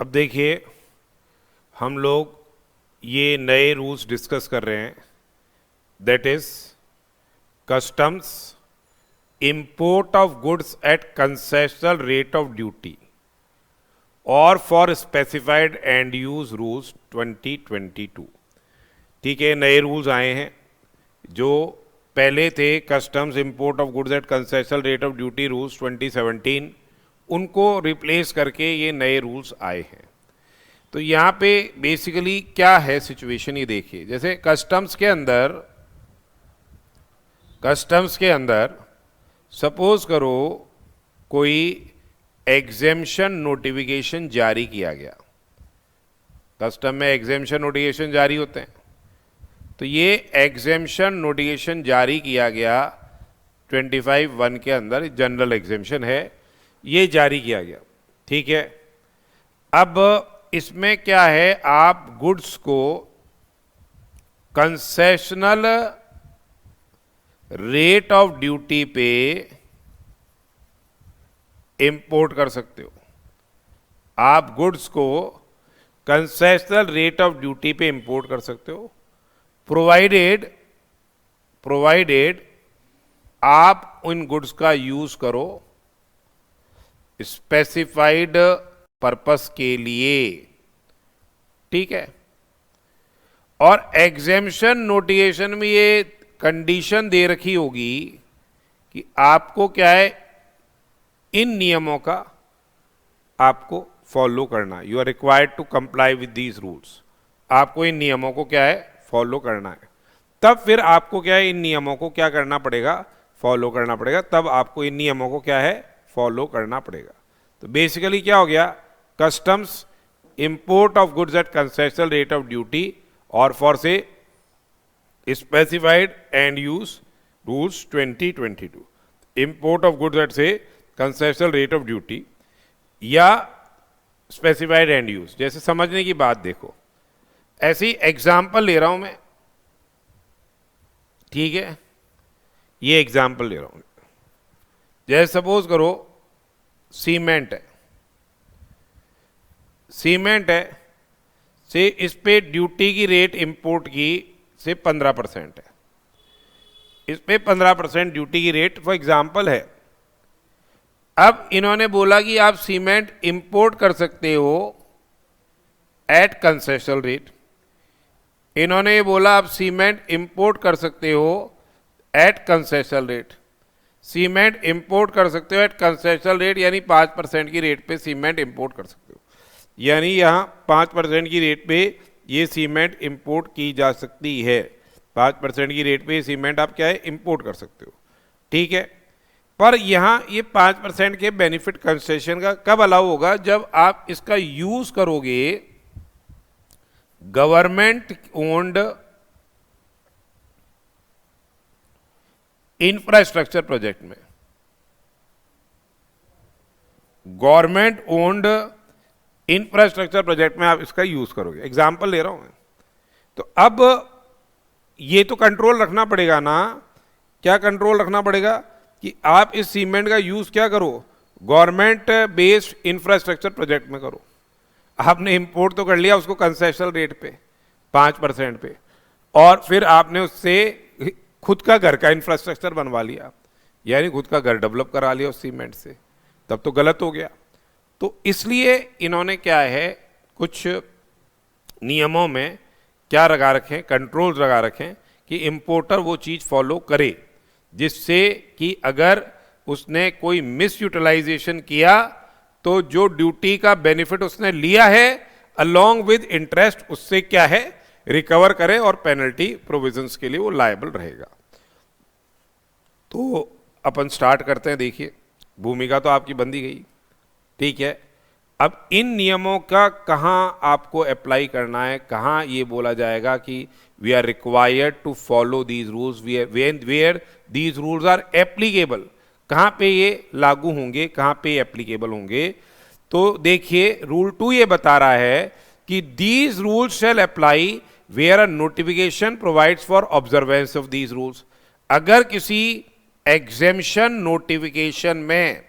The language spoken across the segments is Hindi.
अब देखिए, हम लोग ये नए रूल्स डिस्कस कर रहे हैं, that is customs import of goods at concessional rate of duty और for specified end use rules 2022। ठीक है, नए रूल्स आए हैं। जो पहले थे customs import of goods at concessional rate of duty rules 2017, उनको रिप्लेस करके ये नए रूल्स आए हैं। तो यहाँ पे बेसिकली क्या है सिचुएशन, ये देखिए। जैसे कस्टम्स के अंदर सपोज करो कोई एग्जेम्पशन नोटिफिकेशन जारी किया गया। कस्टम में एग्जेम्पशन नोटिफिकेशन जारी होते हैं, तो ये एग्जेम्पशन नोटिफिकेशन जारी किया गया 25(1) के अंदर, जनरल एग्जेम्पशन है, ये जारी किया गया। ठीक है, अब इसमें क्या है, आप गुड्स को कंसेशनल रेट ऑफ ड्यूटी पे इंपोर्ट कर सकते हो। आप गुड्स को कंसेशनल रेट ऑफ ड्यूटी पे इंपोर्ट कर सकते हो, प्रोवाइडेड आप उन गुड्स का यूज करो स्पेसिफाइड पर्पस के लिए। ठीक है, और एग्जेम्पशन नोटिफिकेशन में ये कंडीशन दे रखी होगी कि आपको क्या है, इन नियमों का आपको फॉलो करना, you are required to comply with these rules. आपको इन नियमों को क्या है, फॉलो करना है। तब फिर आपको क्या है, इन नियमों को क्या करना पड़ेगा, फॉलो करना पड़ेगा। तब आपको इन नियमों को क्या है, फॉलो करना पड़ेगा। तो बेसिकली क्या हो गया, customs import of goods at concessional rate of duty और फॉर से specified end use rules 2022। Import of goods eight से कंसेशनल रेट ऑफ ड्यूटी या स्पेसिफाइड एंड यूज। जैसे समझने की बात देखो, ऐसी एग्जाम्पल ले रहा हूं मैं। ठीक है, ये एग्जाम्पल ले रहा हूं। जैसे सपोज करो सीमेंट है से इस पे ड्यूटी की रेट इंपोर्ट की से 15% है। इस पे 15% ड्यूटी की रेट फॉर एग्जाम्पल है। अब इन्होंने बोला कि आप सीमेंट इंपोर्ट कर सकते हो एट कंसेशनल रेट। इन्होंने ये बोला आप सीमेंट इंपोर्ट कर सकते हो at concessional rate. Cement import कर सकते हो एट कंसेशनल रेट, यानी 5% की रेट पे सीमेंट इंपोर्ट कर सकते हो। यानी यहाँ 5% की रेट पे ये सीमेंट इंपोर्ट की जा सकती है। 5% की रेट पे सीमेंट आप क्या है, इंपोर्ट कर सकते हो। ठीक है, पर यहाँ ये 5% के बेनिफिट कंसेशन का कब अलाउ होगा, जब आप इसका यूज करोगे गवर्नमेंट ओन्ड इंफ्रास्ट्रक्चर प्रोजेक्ट में। गवर्नमेंट ओन्ड इंफ्रास्ट्रक्चर प्रोजेक्ट में आप इसका यूज करोगे। एग्जाम्पल ले रहा हूं मैं। तो अब ये तो कंट्रोल रखना पड़ेगा ना, क्या कंट्रोल रखना पड़ेगा कि आप इस सीमेंट का यूज क्या करो, गवर्नमेंट बेस्ड इंफ्रास्ट्रक्चर प्रोजेक्ट में करो। आपने इंपोर्ट तो कर लिया उसको कंसेशनल रेट पे 5% पे, और फिर आपने उससे खुद का घर का इंफ्रास्ट्रक्चर बनवा लिया, यानी खुद का घर डेवलप करा लिया उस सीमेंट से, तब तो गलत हो गया। तो इसलिए इन्होंने क्या है, कुछ नियमों में क्या लगा रखें, कंट्रोल्स लगा रखें कि इंपोर्टर वो चीज़ फॉलो करे जिससे कि अगर उसने कोई मिस यूटिलाइजेशन किया तो जो ड्यूटी का बेनिफिट उसने लिया है अलोंग विद इंटरेस्ट उससे क्या है, रिकवर करे और पेनल्टी प्रोविजंस के लिए वो लायबल रहेगा। तो अपन स्टार्ट करते हैं। देखिए, भूमिका तो आपकी बंदी गई। ठीक है, अब इन नियमों का कहाँ आपको अप्लाई करना है, कहाँ ये बोला जाएगा कि we are required to follow these rules, where these rules are applicable, कहाँ पे ये लागू होंगे, कहाँ पे एप्लीकेबल होंगे। तो देखिए, रूल 2 ये बता रहा है कि these rules shall apply where a notification provides for observance of these rules. अगर किसी एग्जेम्पशन नोटिफिकेशन में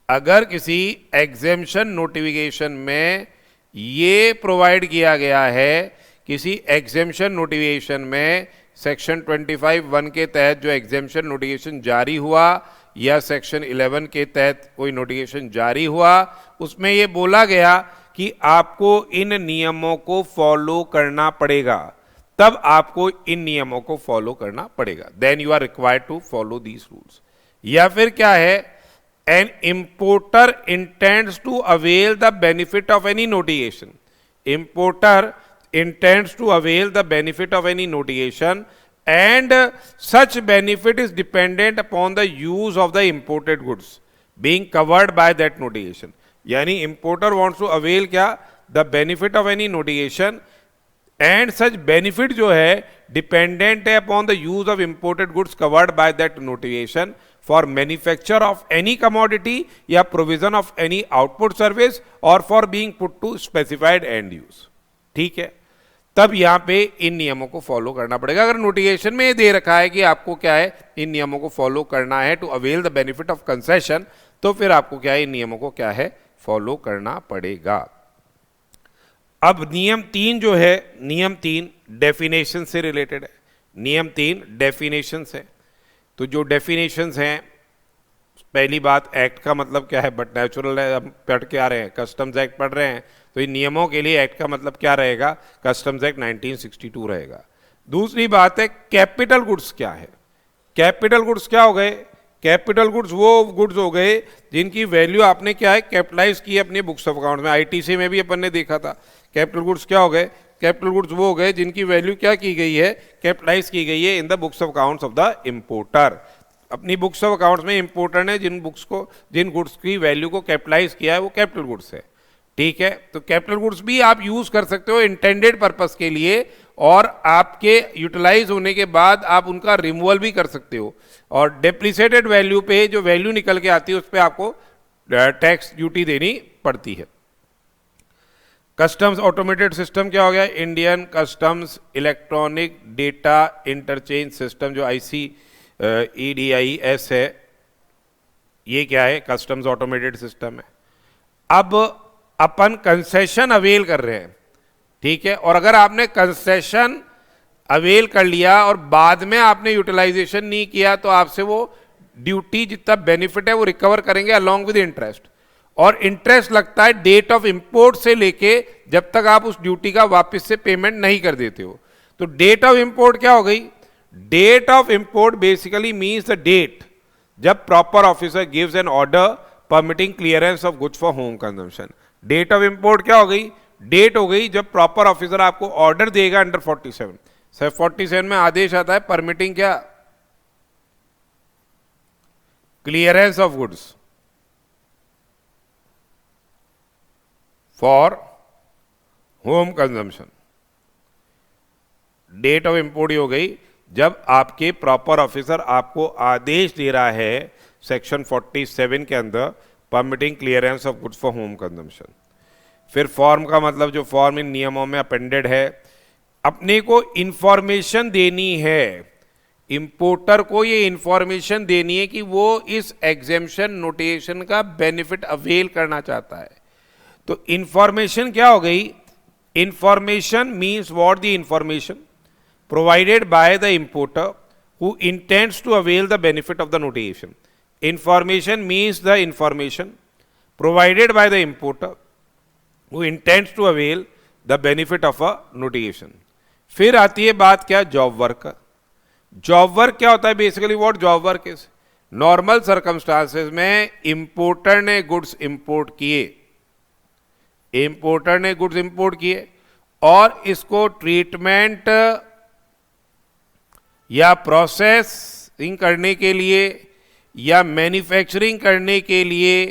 अगर किसी एग्जेम्पशन नोटिफिकेशन में ये प्रोवाइड किया गया है, किसी एग्जेम्पशन नोटिफिकेशन में सेक्शन 25(1) के तहत जो एग्जेम्पशन नोटिफिकेशन जारी हुआ या सेक्शन 11 के तहत कोई नोटिफिकेशन जारी हुआ, उसमें ये बोला गया कि आपको इन नियमों को फॉलो करना पड़ेगा, तब आपको इन नियमों को फॉलो करना पड़ेगा, then you are required to follow these rules. या फिर क्या है, an importer intends to avail the benefit of any notification, importer intends to avail the benefit of any notification and such benefit is dependent upon the use of the imported goods being covered by that notification। यानी importer wants to avail क्या, the benefit of any notification and such benefit जो है dependent है upon the use of imported goods covered by that notification for manufacture of any commodity या provision of any output service or for being put to specified end use। ठीक है, तब यहां पे इन नियमों को फॉलो करना पड़ेगा। अगर नोटिफिकेशन में ये दे रखा है कि आपको क्या है, इन नियमों को फॉलो करना है to avail the benefit of concession, तो फिर आपको क्या है, इन नियमों को क्या है, फॉलो करना पड़ेगा। अब नियम 3 जो है, नियम 3 डेफिनेशन से रिलेटेड है। नियम 3 डेफिनेशन है। तो जो डेफिनेशन हैं, पहली बात, एक्ट का मतलब क्या है, बट नेचुरल है, हम पढ़ के आ रहे हैं, कस्टम्स एक्ट पढ़ रहे हैं, तो इन नियमों के लिए एक्ट का मतलब क्या रहेगा, कस्टम्स एक्ट 1962 रहेगा। दूसरी बात है, कैपिटल गुड्स क्या है। कैपिटल गुड्स क्या हो गए, कैपिटल गुड्स वो गुड्स हो गए जिनकी वैल्यू आपने क्या है, कैपिटलाइज की है अपने बुक्स ऑफ अकाउंट में। आईटीसी में भी अपन ने देखा था, कैपिटल गुड्स क्या हो गए, कैपिटल गुड्स वो हो गए जिनकी वैल्यू क्या की गई है, कैपिटलाइज की गई है in the books of accounts of the importer. अपनी बुक्स ऑफ अकाउंट्स में इंपोर्टर ने जिन गुड्स की वैल्यू को कैपिटलाइज किया है वो कैपिटल गुड्स है। ठीक है, तो कैपिटल गुड्स भी आप यूज कर सकते हो इंटेंडेड पर्पस के लिए, और आपके यूटिलाइज होने के बाद आप उनका रिमूवल भी कर सकते हो, और डेप्रिसिएटेड वैल्यू पे जो वैल्यू निकल के आती है उस पर आपको टैक्स ड्यूटी देनी पड़ती है। कस्टम्स ऑटोमेटेड सिस्टम क्या हो गया, Indian customs electronic data interchange system, जो ICEDIS है, ये क्या है, कस्टम्स ऑटोमेटेड सिस्टम है। अब अपन कंसेशन अवेल कर रहे हैं, ठीक है, और अगर आपने कंसेशन अवेल कर लिया और बाद में आपने यूटिलाइजेशन नहीं किया, तो आपसे वो ड्यूटी जितना बेनिफिट है वो रिकवर करेंगे अलॉन्ग विद इंटरेस्ट, और इंटरेस्ट लगता है डेट ऑफ इंपोर्ट से लेके जब तक आप उस ड्यूटी का वापस से पेमेंट नहीं कर देते हो। तो डेट ऑफ इंपोर्ट क्या हो गई, date of import basically means the date जब proper officer gives an order permitting clearance of goods for home consumption. Date of import क्या हो गई, डेट हो गई जब प्रॉपर ऑफिसर आपको ऑर्डर देगा अंडर 47। सर 47 में आदेश आता है परमिटिंग क्या, clearance of goods for home consumption. Date of import ही हो गई जब आपके प्रॉपर ऑफिसर आपको आदेश दे रहा है सेक्शन 47 के अंदर permitting clearance of goods for home consumption. फिर फॉर्म का मतलब जो फॉर्म इन नियमों में अपेंडेड है, अपने को इंफॉर्मेशन देनी है, इंपोर्टर को ये इंफॉर्मेशन देनी है कि वो इस एग्जेम्पशन नोटिफिकेशन का बेनिफिट अवेल करना चाहता है। तो इंफॉर्मेशन क्या हो गई, information means what, the information provided by the importer who intends to avail the benefit of the notification. Information means the information provided by the importer who intends to avail the benefit of a notification. फिर आती है बात क्या, जॉब वर्क। जॉब वर्क क्या होता है, basically what job work is, normal circumstances में इंपोर्टर ने गुड्स इंपोर्ट किए, इंपोर्टर ने गुड्स इंपोर्ट किए और इसको ट्रीटमेंट या प्रोसेसिंग करने के लिए या मैन्युफैक्चरिंग करने के लिए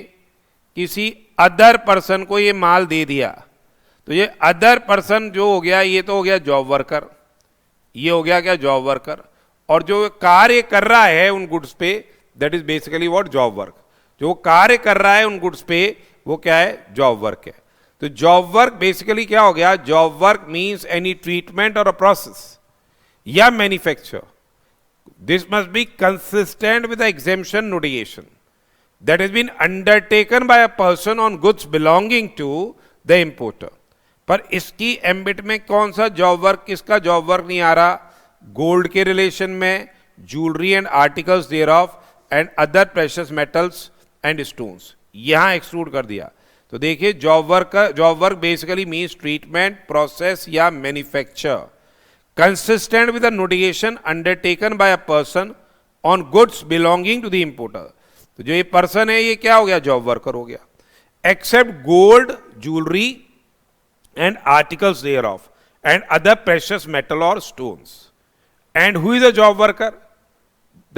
किसी अदर पर्सन को ये माल दे दिया, तो ये अदर पर्सन जो हो गया, ये तो हो गया जॉब वर्कर, ये हो गया क्या, जॉब वर्कर। और जो कार्य कर रहा है उन गुड्स पे, that is basically what, job work. जो कार्य कर रहा है उन गुड्स पे वो क्या है, जॉब वर्क है। तो जॉब वर्क बेसिकली क्या हो गया, job work means any treatment और अ प्रोसेस या manufacture, this must be consistent with exemption notification. that has been undertaken by a person on goods belonging to the importer. पर इसकी एम्बिट में कौन सा जॉब वर्क, किसका जॉब वर्क नहीं आ रहा? गोल्ड के रिलेशन में, jewellery and articles thereof and other precious metals and stones, यहां एक्सक्लूड कर दिया. तो देखिए job work basically means treatment, process या manufacture consistent with the notification undertaken by a person on goods belonging to the importer. तो जो ये पर्सन है ये क्या हो गया? जॉब वर्कर हो गया. Except gold, jewellery and articles thereof and other precious metal or stones. And who is a job worker?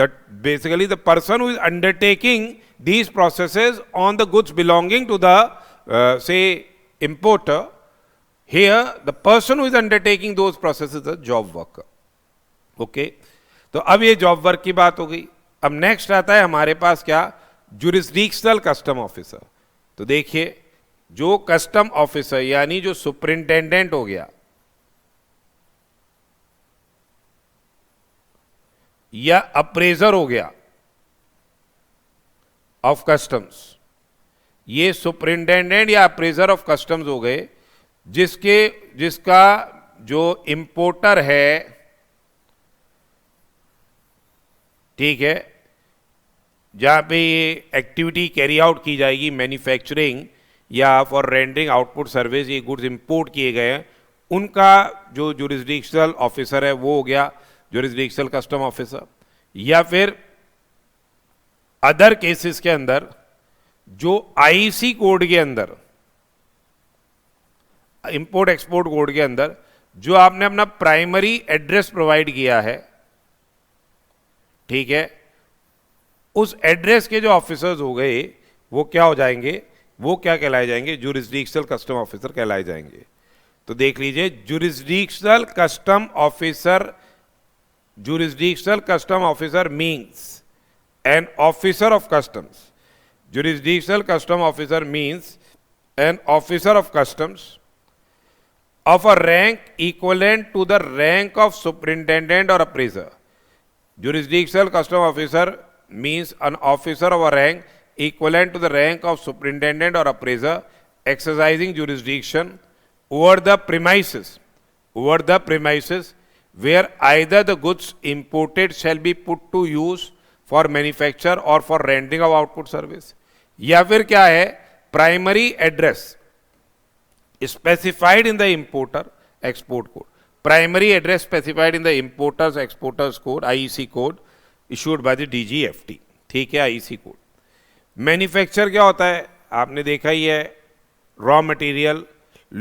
That basically the person who is undertaking these processes on the goods belonging to the say importer. Here the person who is undertaking those processes is a job worker. Okay, तो अब ये जॉब वर्क की बात हो गई. अब नेक्स्ट आता है हमारे पास क्या? Jurisdictional custom officer. तो देखिए जो कस्टम ऑफिसर यानी जो सुपरिंटेंडेंट हो गया या अप्रेजर हो गया ऑफ कस्टम्स, ये सुपरिंटेंडेंट या अप्रेजर ऑफ कस्टम्स हो गए जिसका जो इंपोर्टर है, ठीक है, जहां पे ये एक्टिविटी कैरी आउट की जाएगी, मैन्युफैक्चरिंग या फॉर रेंडरिंग आउटपुट सर्विस, ये गुड्स इंपोर्ट किए गए हैं, उनका जो जुरिस्डिक्शनल ऑफिसर है वो हो गया जुरिस्डिक्शनल कस्टम ऑफिसर. या फिर अदर केसेस के अंदर जो आईसी कोड के अंदर, इंपोर्ट एक्सपोर्ट कोड के अंदर जो आपने अपना प्राइमरी एड्रेस प्रोवाइड किया है, ठीक है, उस एड्रेस के जो ऑफिसर्स हो गए वो क्या हो जाएंगे? वो क्या कहलाए जाएंगे? जुरिस्डिक्शनल कस्टम ऑफिसर कहलाए जाएंगे. तो देख लीजिए jurisdictional custom officer means an officer of customs. Jurisdictional custom officer means an officer of customs of a rank equivalent to the rank of superintendent or appraiser. Jurisdictional custom officer means an officer of a rank equivalent to the rank of superintendent or appraiser exercising jurisdiction over the premises where either the goods imported shall be put to use for manufacture or for rendering of output service. या फिर क्या है? Primary address specified in the importer export code. Primary address specified in the importers exporters code, IEC code issued by the DGFT. ठीक है, IEC code. मैन्युफैक्चर क्या होता है? आपने देखा ही है, raw material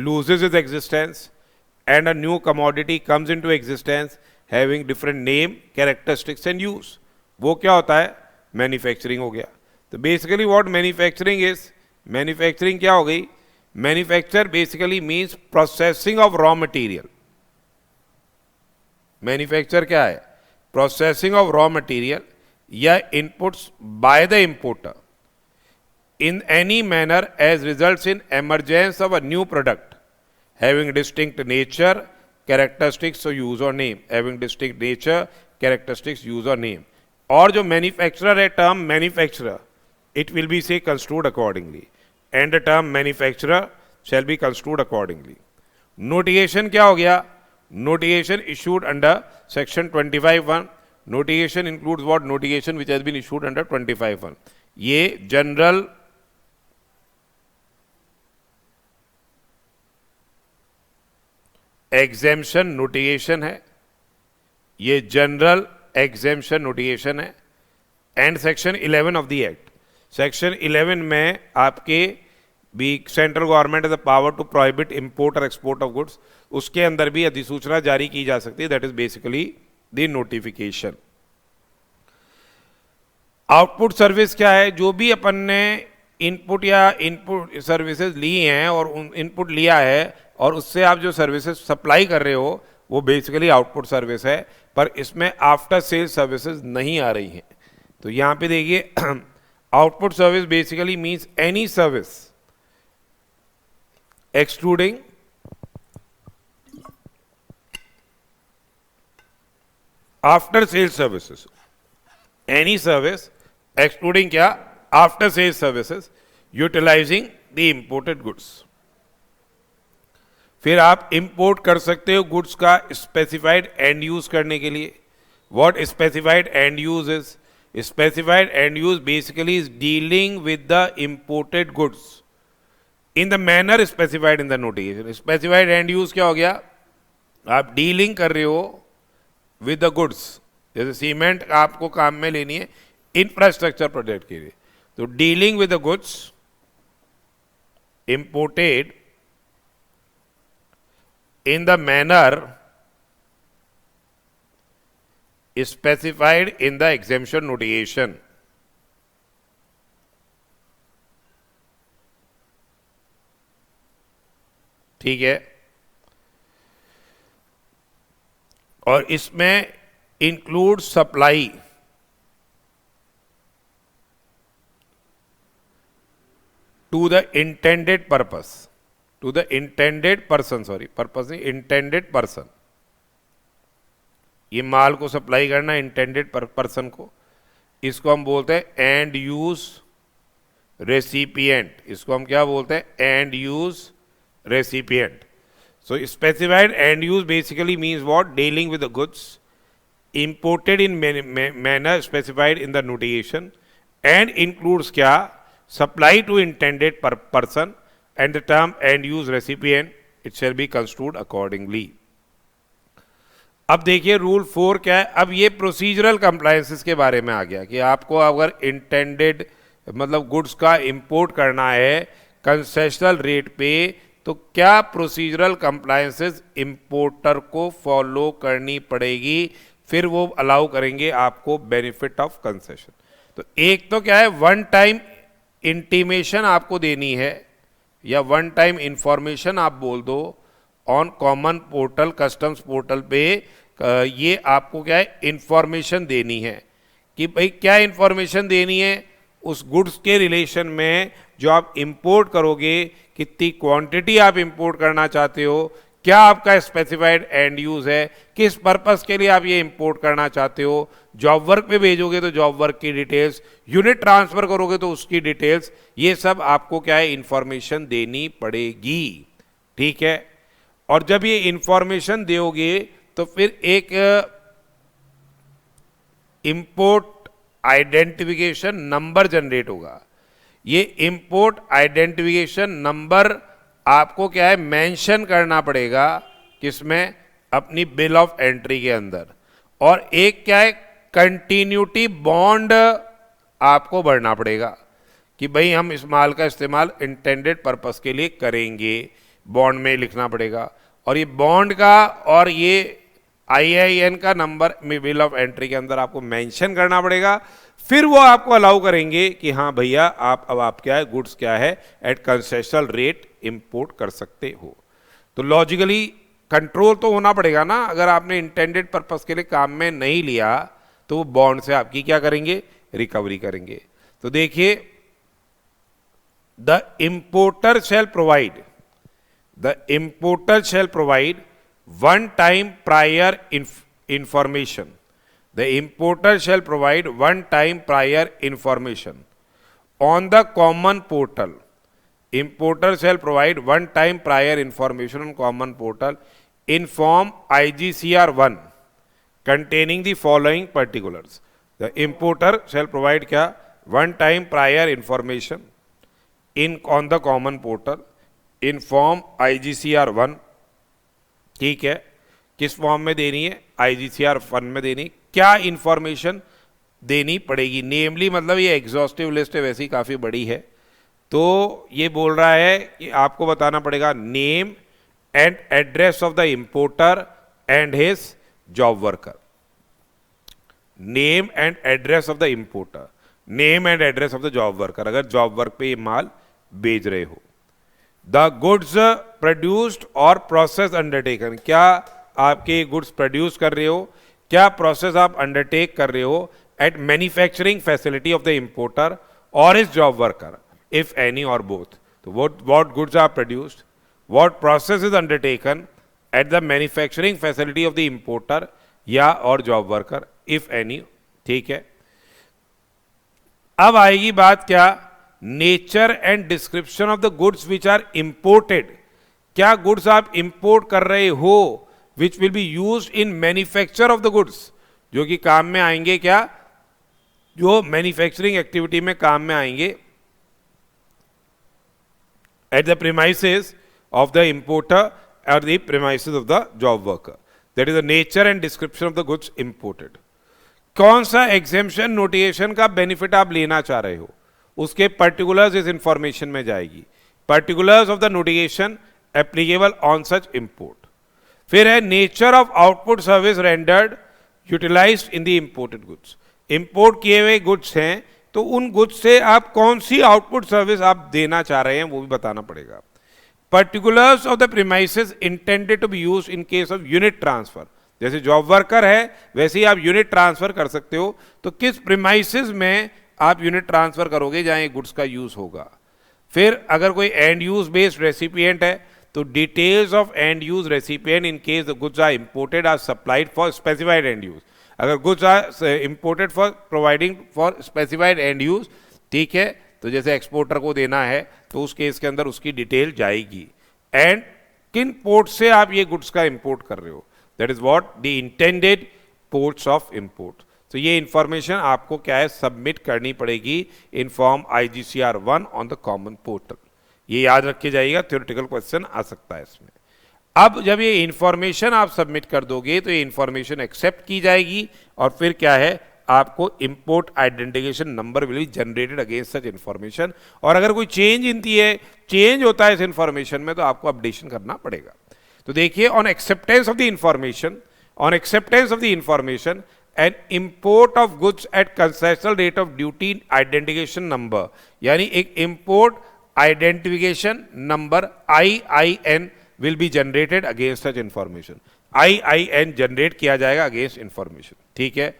loses its existence and a new commodity comes into existence having different name, characteristics and use. वो क्या होता है? मैन्युफैक्चरिंग हो गया. तो basically what manufacturing is, manufacturing क्या हो गई? Manufacture basically means processing of raw material. Manufacture क्या है? Processing of raw material या inputs by the importer in any manner as results in emergence of a new product having distinct nature, characteristics or use or name. Having distinct nature, characteristics, use or name. और जो manufacturer है, term manufacturer, it will be say construed accordingly. And the term manufacturer shall be construed accordingly. Notification क्या हो गया? Notification issued under section 25(1). Notification includes what? Notification which has been issued under 25(1). ये general exemption notification है, ये general exemption notification है. And section 11 of the act. Section 11 में आपके भी सेंट्रल गवर्नमेंट है the power to prohibit import और एक्सपोर्ट ऑफ गुड्स, उसके अंदर भी अधिसूचना जारी की जा सकती है. That is basically the notification. Output service क्या है? जो भी अपन ने इनपुट या इनपुट सर्विसेज ली हैं और इनपुट लिया है और उससे आप जो सर्विसेज सप्लाई कर रहे हो वो बेसिकली आउटपुट सर्विस है, पर इसमें आफ्टर सेल सर्विसेज नहीं आ रही हैं. तो यहाँ पे देखिए output service basically means any service excluding after sales services. Any service excluding क्या? After sales services utilising the imported goods. फिर आप इंपोर्ट कर सकते हो गुड्स का स्पेसिफाइड एंड यूज करने के लिए। What specified end use is? Specified end use basically is dealing with the imported goods in the manner specified in the notification. Specified end use क्या हो गया? आप डीलिंग कर रहे हो विद द गुड्स। जैसे सीमेंट आपको काम में लेनी है इंफ्रास्ट्रक्चर प्रोजेक्ट के लिए, तो dealing with the goods imported in the manner specified in the exemption notification. ठीक है, और इसमें include supply to the intended purpose, to the intended person, sorry purpose नहीं, इंटेंडेड पर्सन। ये माल को सप्लाई करना इंटेंडेड पर्सन को, इसको हम बोलते हैं एंड यूज रेसिपिएंट। इसको हम क्या बोलते हैं? And use recipient. So specified end use basically means what? Dealing with the goods imported in manner specified in the notification and includes क्या? Supply to intended person and the term end use recipient it shall be construed accordingly. अब देखिए रूल 4 क्या है। अब ये प्रोसीजरल कंप्लायंसेस के बारे में आ गया कि आपको अगर इंटेंडेड मतलब गुड्स का इंपोर्ट करना है कंसेशनल रेट पे, तो क्या प्रोसीजरल कंप्लायंसेस इंपोर्टर को फॉलो करनी पड़ेगी, फिर वो अलाउ करेंगे आपको बेनिफिट ऑफ कंसेशन। तो एक तो क्या है, वन टाइम इंटीमेशन आपको देनी है या वन टाइम इंफॉर्मेशन आप बोल दो on common portal, customs portal पे ये आपको क्या है इंफॉर्मेशन देनी है कि भाई क्या इंफॉर्मेशन देनी है उस गुड्स के रिलेशन में जो आप इंपोर्ट करोगे, कितनी क्वांटिटी आप इंपोर्ट करना चाहते हो, क्या आपका स्पेसिफाइड एंड यूज है, किस पर्पस के लिए आप ये इंपोर्ट करना चाहते हो। जॉब वर्क पे भेजोगे तो जॉब वर्क की डिटेल्स, यूनिट ट्रांसफर करोगे तो उसकी डिटेल्स, ये सब आपको क्या है इंफॉर्मेशन देनी पड़ेगी। ठीक है, और जब ये इंफॉर्मेशन दोगे तो फिर एक इंपोर्ट आइडेंटिफिकेशन नंबर जनरेट होगा। ये इंपोर्ट आइडेंटिफिकेशन नंबर आपको क्या है मेंशन करना पड़ेगा, किसमें? अपनी बिल ऑफ एंट्री के अंदर। और एक क्या है कंटिन्यूटी बॉन्ड आपको भरना पड़ेगा कि भाई हम इस माल का इस्तेमाल इंटेंडेड पर्पस के लिए करेंगे, बॉन्ड में लिखना पड़ेगा। और ये बॉन्ड का और ये IIN का नंबर में बिल ऑफ एंट्री के अंदर आपको मेंशन करना पड़ेगा। फिर वो आपको अलाउ करेंगे कि हाँ भैया आप अब आप क्या है गुड्स क्या है एट कंसेशनल रेट इंपोर्ट कर सकते हो। तो लॉजिकली कंट्रोल तो होना पड़ेगा ना, अगर आपने इंटेंडेड पर्पस के लिए काम में नहीं लिया तो वो बॉन्ड से आपकी क्या करेंगे? रिकवरी करेंगे। तो देखिए the importer shell provide one time prior information. The importer shall provide one-time prior information on the common portal. Importer shall provide one-time prior information on common portal in form IGCR 1 containing the following particulars. The importer shall provide क्या? One-time prior information on the common portal in form IGCR 1। ठीक है, किस फॉर्म में देनी है? IGCR 1 में देनी। क्या इंफॉर्मेशन देनी पड़ेगी? नेमली मतलब ये एग्जॉस्टिव लिस्ट है, वैसे ही काफ़ी बड़ी है, तो ये बोल रहा है कि आपको बताना पड़ेगा name and address of the importer and his job worker. Name and address of the importer, name and address of the job worker, अगर जॉब वर्क पे ये माल बेच रहे हो। द गुड्स प्रोड्यूस्ड और प्रोसेस अंडरटेकन, क्या आपके गुड्स प्रोड्यूस कर रहे हो, क्या प्रोसेस आप अंडरटेक कर रहे हो at manufacturing facility of the importer or is job worker if any or both. तो what goods are produced, what process is undertaken at the manufacturing facility of the importer या और जॉब वर्कर इफ एनी। ठीक है, अब आएगी बात क्या, nature and description of the goods which are imported. क्या गुड्स आप इंपोर्ट कर रहे हो which will be used in manufacture of the goods, जो कि काम में आएंगे, क्या जो मैन्युफैक्चरिंग एक्टिविटी में काम में आएंगे, at the premises of the importer or the premises of the job worker, that is the nature and description of the goods imported. कौन सा एग्जेम्पशन नोटिएशन का बेनिफिट आप लेना चाह रहे हो, उसके पर्टिकुलर्स इस इंफॉर्मेशन में जाएगी। Particulars of the notification applicable on such import. फिर है nature of output service rendered utilized in the imported goods. इंपोर्ट किए हुए गुड्स हैं तो उन गुड्स से आप कौन सी आउटपुट सर्विस आप देना चाह रहे हैं वो भी बताना पड़ेगा। Particulars of the premises intended to be used in case of unit transfer. जैसे जॉब वर्कर है वैसे ही आप यूनिट ट्रांसफर कर सकते हो, तो किस प्रीमाइसेस में आप यूनिट ट्रांसफर करोगे जहां ये गुड्स का यूज होगा। फिर अगर कोई एंड यूज बेस्ड रेसिपिएंट है तो details of end use recipient in case the goods are imported or supplied for specified end use. अगर goods are imported for providing for specified end use, ठीक है, तो जैसे एक्सपोर्टर को देना है तो उस केस के अंदर उसकी डिटेल जाएगी। एंड किन पोर्ट से आप ये गुड्स का इंपोर्ट कर रहे हो, that is what the intended ports of import. तो ये इंफॉर्मेशन आपको क्या है, सबमिट करनी पड़ेगी इन form IGCR 1 on the common portal. ये याद रखे जाइएगा, थ्योरेटिकल क्वेश्चन आ सकता है इसमें। अब जब ये इंफॉर्मेशन आप सबमिट कर दोगे तो ये इंफॉर्मेशन एक्सेप्ट की जाएगी और फिर क्या है, आपको import identification number will be generated against such information. और अगर कोई चेंज होता है इस इंफॉर्मेशन में तो आपको अपडेशन करना पड़ेगा। तो देखिए, on acceptance of the information and import of goods at concessional rate of duty identification number, यानी एक import identification number IIN will be generated against such information. IIN generate किया जाएगा अगेंस्ट इंफॉर्मेशन, ठीक है।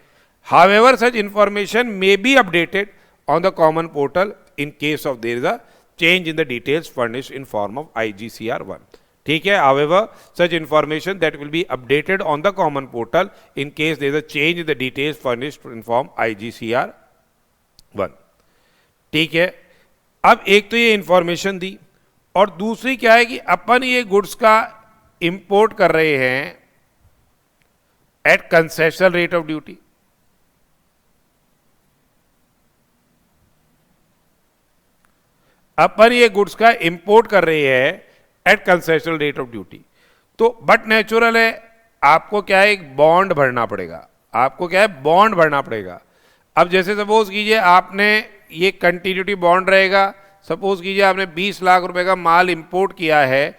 However, such information may be updated on the common portal in case of there is a change in the details furnished in form of IGCR 1. ठीक है, however, such information that will be updated on the common portal in case there is a change in the details furnished in form IGCR 1. ठीक है, अब एक तो ये इंफॉर्मेशन दी और दूसरी क्या है कि अपन ये गुड्स का इंपोर्ट कर रहे हैं at concessional rate of duty. अपन ये गुड्स का इंपोर्ट कर रहे हैं at concessional rate of duty. तो बट नेचुरल है, आपको क्या है, एक बॉन्ड भरना पड़ेगा। आपको क्या है, बॉन्ड भरना पड़ेगा। अब जैसे सपोज कीजिए आपने ये कंटिन्यूटी बॉन्ड रहेगा। सपोज कीजिए आपने 20 लाख रुपए का माल इंपोर्ट किया है,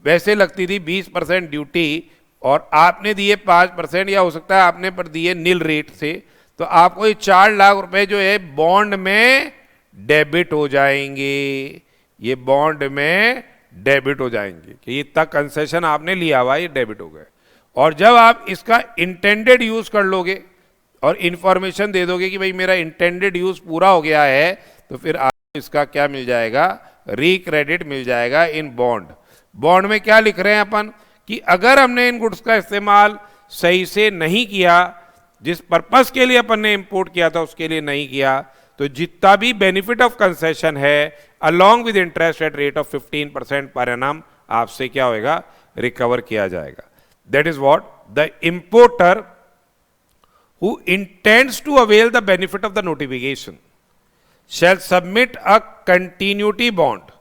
वैसे लगती थी 20% ड्यूटी और आपने दिए 5%, या हो सकता है आपने पर दिए नील रेट से, तो आपको ये 4 लाख रुपए जो है बॉन्ड में डेबिट हो जाएंगे। ये बॉन्ड में डेबिट हो जाएंगे कि ये तक कंसेशन आपने लिया हुआ, ये डेबिट हो गए। और जब आप इसका इंटेंडेड यूज कर लोगे और इंफॉर्मेशन दे दोगे कि भाई मेरा इंटेंडेड यूज पूरा हो गया है, तो फिर आपको इसका क्या मिल जाएगा, रिक्रेडिट मिल जाएगा इन बॉन्ड। बॉन्ड में क्या लिख रहे हैं अपन कि अगर हमने इन गुड्स का इस्तेमाल सही से नहीं किया, जिस पर्पस के लिए अपन ने इंपोर्ट किया था उसके लिए नहीं किया, तो जितना भी बेनिफिट ऑफ कंसेशन है along with interest at rate of 15% per annum आपसे क्या होगा, रिकवर किया जाएगा। That is what the importer who intends to avail the benefit of the notification shall submit a continuity bond.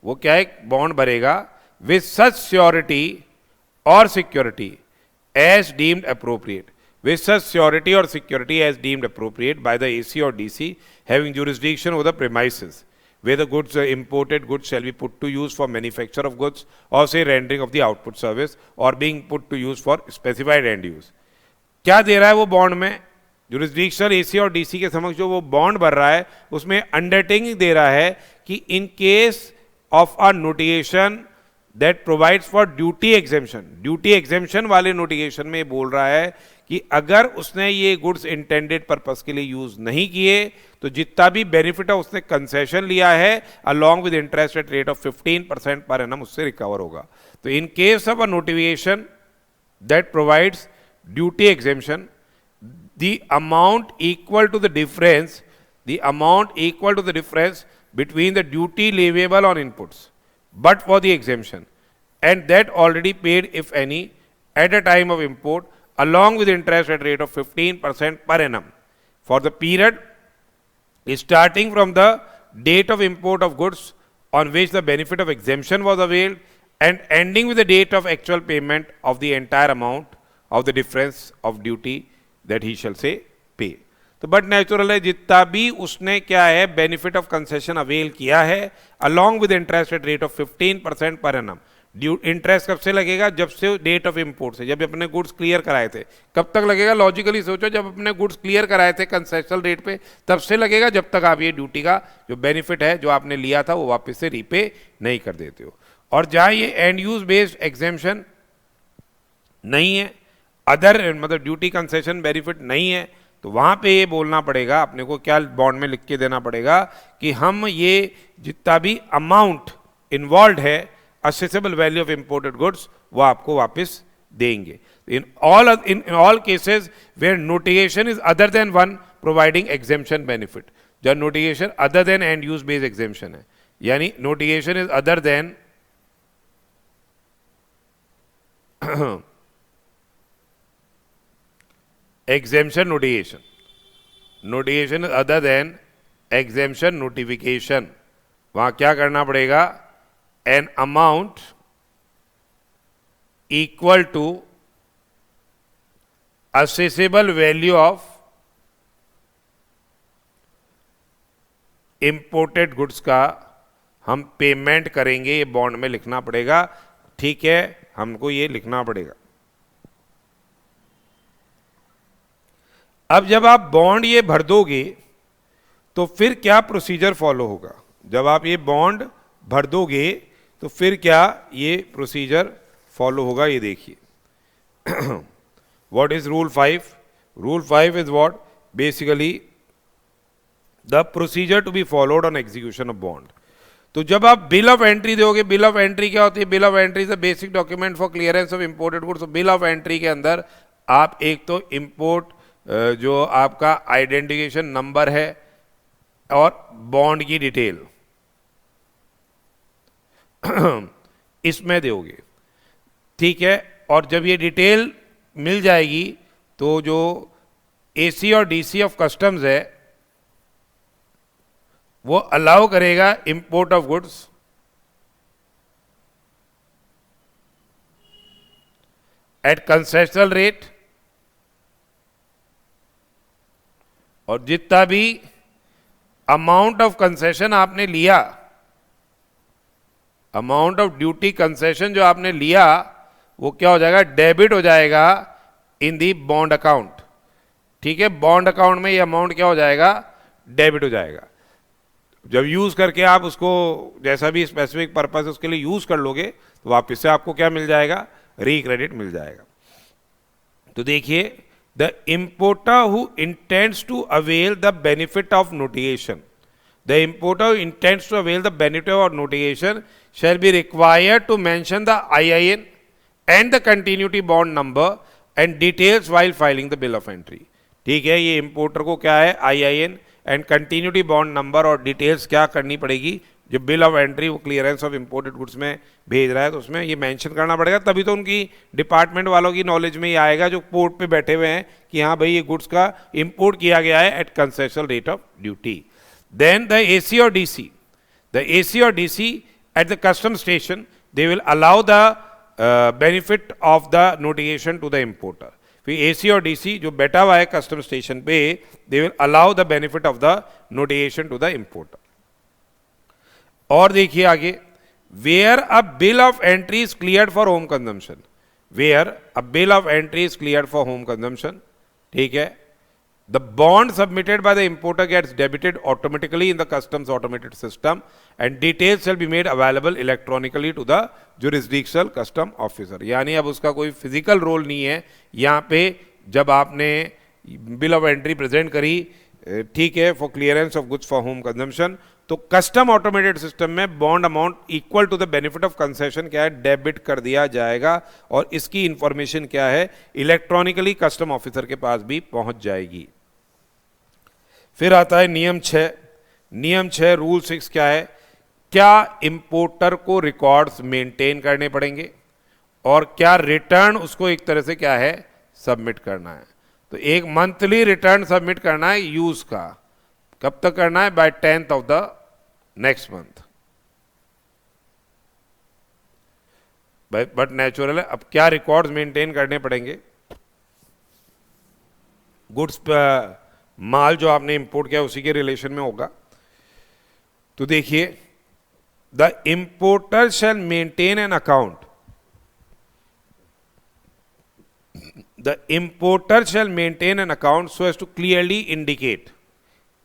वो क्या है, बॉन्ड भरेगा विद सच श्योरिटी और security as deemed appropriate, with such surety or security as deemed appropriate by the AC or DC having jurisdiction over the premises where the goods imported goods shall be put to use for manufacture of goods or say rendering of the output service or being put to use for specified end use। क्या दे रहा है वो बॉन्ड में, jurisdiction AC और DC के समक्ष जो वो बॉन्ड भर रहा है उसमें अंडरटेकिंग दे रहा है कि इन case of a notification that provides for duty exemption वाले नोटिफिकेशन में बोल रहा है कि अगर उसने ये गुड्स इंटेंडेड पर्पस के लिए यूज नहीं किए तो जितना भी बेनिफिट है उसने कंसेशन लिया है along with interest at rate of 15% per annum उससे रिकवर होगा। तो in case of a notification that provides duty exemption the amount equal to the difference the amount equal to the difference between the duty leviable on inputs but for the exemption and that already paid if any at a time of import along with interest at rate of 15% per annum for the period starting from the date of import of goods on which the benefit of exemption was availed and ending with the date of actual payment of the entire amount of the difference of duty that he shall say pay. तो बट नेचुरल है जितना भी उसने क्या है बेनिफिट ऑफ कंसेशन अवेल किया है along with interest at rate of 15% per annum. Interest कब से लगेगा? जब से डेट ऑफ इंपोर्ट से, जब अपने गुड्स क्लियर कराए थे. कब तक लगेगा? लॉजिकली सोचो, जब अपने गुड्स क्लियर कराए थे कंसेशनल रेट पे तब से लगेगा जब तक आप ये ड्यूटी का जो बेनिफिट है जो आपने लिया था वो वापस से रीपे नहीं कर देते हो. और जहां ये एंड यूज बेस्ड एग्जेम्पशन नहीं है, अदर मतलब ड्यूटी कंसेशन बेनिफिट नहीं है, तो वहां पे ये बोलना पड़ेगा अपने को, क्या बॉन्ड में लिख के देना पड़ेगा कि हम ये जितना भी अमाउंट इन्वॉल्व है assessable value of imported goods वो आपको वापस देंगे. In all cases where notification is other than one providing exemption benefit. जब notification other than end use based exemption है, यानी notification is other than exemption notification. Notification is other than exemption notification. वहां क्या करना पड़ेगा? An amount equal to assessable value of imported goods का हम पेमेंट करेंगे, ये बॉन्ड में लिखना पड़ेगा. ठीक है, हमको ये लिखना पड़ेगा. अब जब आप बॉन्ड ये भर दोगे तो फिर क्या प्रोसीजर फॉलो होगा? जब आप ये बॉन्ड भर दोगे तो फिर क्या ये प्रोसीजर फॉलो होगा? ये देखिए. What is rule 5? Rule 5 is what? Basically the procedure to be followed on execution of bond. तो जब आप बिल ऑफ एंट्री दोगे, बिल ऑफ एंट्री क्या होती है? Bill of entry is a basic document for clearance of imported goods. Bill of entry के अंदर आप एक तो इंपोर्ट जो आपका आइडेंटिफिकेशन नंबर है और बॉन्ड की डिटेल इसमें दोगे. ठीक है, और जब ये डिटेल मिल जाएगी तो जो एसी और डीसी ऑफ कस्टम्स है वो अलाउ करेगा import of goods at concessional rate, और जितना भी अमाउंट ऑफ कंसेशन आपने लिया, अमाउंट ऑफ ड्यूटी कंसेशन जो आपने लिया वो क्या हो जाएगा? डेबिट हो जाएगा इन दी बॉन्ड अकाउंट. ठीक है, बॉन्ड अकाउंट में ये अमाउंट क्या हो जाएगा? डेबिट हो जाएगा. जब यूज करके आप उसको जैसा भी स्पेसिफिक पर्पस उसके लिए यूज कर लोगे तो वापस से आपको क्या मिल जाएगा? रिक्रेडिट मिल जाएगा. तो देखिए, the importer who intends to avail the benefit of notification, the importer who intends to avail the benefit of notification shall be required to mention the IIN and the continuity bond number and details while filing the bill of entry. ठीक है, ये इंपोर्टर को क्या है? IIN and continuity bond number और डिटेल्स क्या करनी पड़ेगी? जो बिल ऑफ एंट्री वो क्लियरेंस ऑफ इंपोर्टेड गुड्स में भेज रहा है तो उसमें ये मेंशन करना पड़ेगा. तभी तो उनकी डिपार्टमेंट वालों की नॉलेज में ये आएगा जो पोर्ट पे बैठे हुए हैं कि हाँ भाई ये गुड्स का इंपोर्ट किया गया है at concessional rate of duty. Then the AC और डीसी, द एसी और DC at the custom station they will allow the benefit of the notification to the importer. फिर एसी और डीसी जो बैठा हुआ है कस्टम स्टेशन पे, they will allow the benefit of the notification to the importer. और देखिए आगे, where a bill of entry is cleared for home consumption, where a bill of entry is cleared for home consumption. ठीक है, the bond submitted by the importer gets debited automatically in the customs automated system and details shall be made available electronically to the jurisdictional custom officer. यानी अब उसका कोई फिजिकल रोल नहीं है यहाँ पे. जब आपने बिल ऑफ एंट्री प्रेजेंट करी, ठीक है, for clearance of goods for home consumption, तो कस्टम ऑटोमेटेड सिस्टम में bond amount equal to the benefit of concession क्या है? डेबिट कर दिया जाएगा. और इसकी इंफॉर्मेशन क्या है? इलेक्ट्रॉनिकली कस्टम ऑफिसर के पास भी पहुंच जाएगी. फिर आता है नियम 6। नियम 6 रूल 6 क्या है, क्या इंपोर्टर को रिकॉर्ड्स मेंटेन करने पड़ेंगे और क्या रिटर्न उसको एक तरह से क्या है सबमिट करना है। तो एक मंथली रिटर्न सबमिट करना है यूज का, कब तक करना है, by 10th of the next month. But natural है। अब क्या रिकॉर्ड्स मेंटेन करने पड़ेंगे, गुड्स माल जो आपने इंपोर्ट किया उसी के रिलेशन में होगा। तो देखिए, the importer shall maintain an account, the importer shall maintain an account so as to clearly indicate,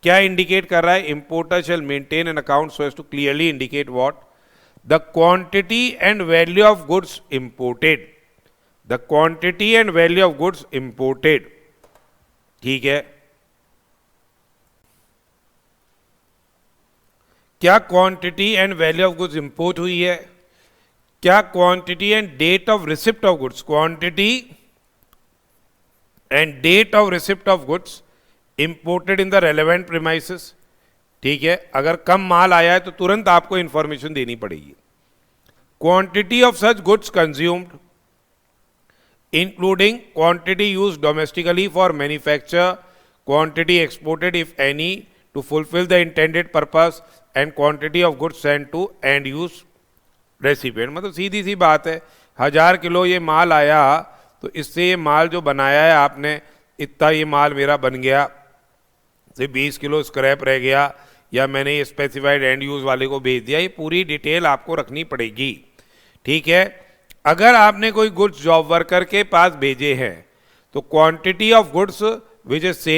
क्या इंडिकेट कर रहा है, importer shall maintain an account so as to clearly indicate what, the quantity and value of goods imported, the quantity and value of goods imported. ठीक है, क्या quantity and value of goods import हुई है, क्या quantity and date of receipt of goods, quantity and date of receipt of goods imported in the relevant premises. ठीक है, अगर कम माल आया है तो तुरंत आपको इंफॉर्मेशन देनी पड़ेगी। Quantity of such goods consumed including quantity used domestically for manufacture, quantity exported if any to fulfil the intended purpose and quantity of goods sent to end use recipient. मतलब सीधी सी बात है, 1000 किलो ये माल आया तो इससे ये माल जो बनाया है आपने, इतना ये माल मेरा बन गया, से 20 किलो स्क्रैप रह गया या मैंने ये स्पेसिफाइड एंड यूज वाले को भेज दिया, ये पूरी डिटेल आपको रखनी पड़ेगी। ठीक है, अगर आपने कोई गुड्स जॉब वर्कर के पास भेजे हैं तो quantity of goods which is से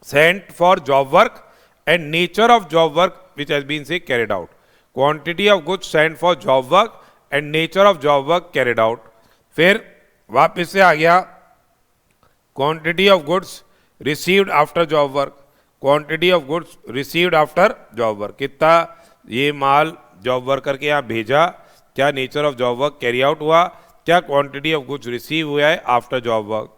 sent for job work and nature of job work which has been से carried out, quantity of goods sent for job work and nature of job work carried out. फिर वापस से आ गया quantity of goods received after job work, quantity of goods received after job work, कितना ये माल जॉब वर्कर के यहाँ भेजा, क्या nature of job work carry out हुआ, क्या क्वांटिटी ऑफ गुड्स रिसीव हुआ है आफ्टर जॉब वर्क।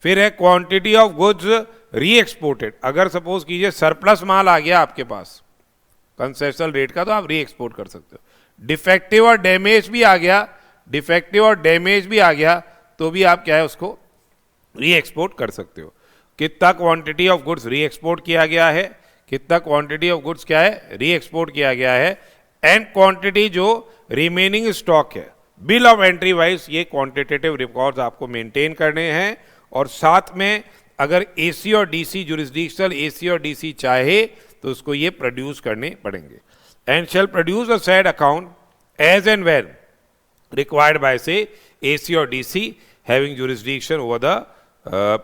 फिर है क्वांटिटी ऑफ गुड्स री एक्सपोर्टेड, अगर सपोज कीजिए सरप्लस माल आ गया आपके पास कंसेशनल रेट का तो आप री एक्सपोर्ट कर सकते हो। डिफेक्टिव और डैमेज भी आ गया, डिफेक्टिव और डैमेज भी आ गया तो भी आप क्या है उसको री एक्सपोर्ट कर सकते हो। कितना क्वांटिटी ऑफ गुड्स री एक्सपोर्ट किया गया है, कितना क्वांटिटी ऑफ गुड्स क्या है री एक्सपोर्ट किया गया है, एंड क्वांटिटी जो रिमेनिंग स्टॉक है, बिल ऑफ एंट्री वाइज ये क्वांटिटेटिव रिकॉर्ड्स आपको मेंटेन करने हैं। और साथ में अगर एसी और डीसी जुरिस्डिक्शनल एसी और डीसी चाहे तो उसको ये प्रोड्यूस करने पड़ेंगे। And shall produce a said account as and when required by से एसी और DC having jurisdiction over the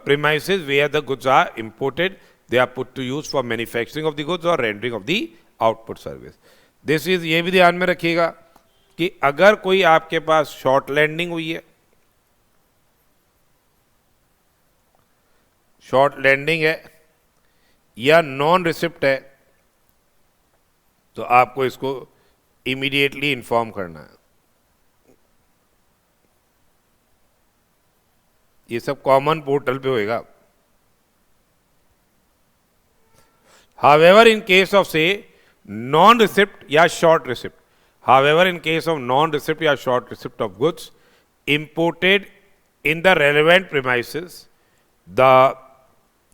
premises where the goods are imported, they are put to use for manufacturing of the goods or rendering of the output service. This is, ये भी ध्यान में रखिएगा कि अगर कोई आपके पास शॉर्ट लैंडिंग हुई है, शॉर्ट लैंडिंग है या नॉन रिसिप्ट है तो आपको इसको इमीडिएटली इन्फॉर्म करना है। ये सब कॉमन पोर्टल पे होएगा। हावेवर इन केस ऑफ से नॉन रिसिप्ट या short receipt, however in case of non receipt या short receipt of goods imported in the relevant premises, the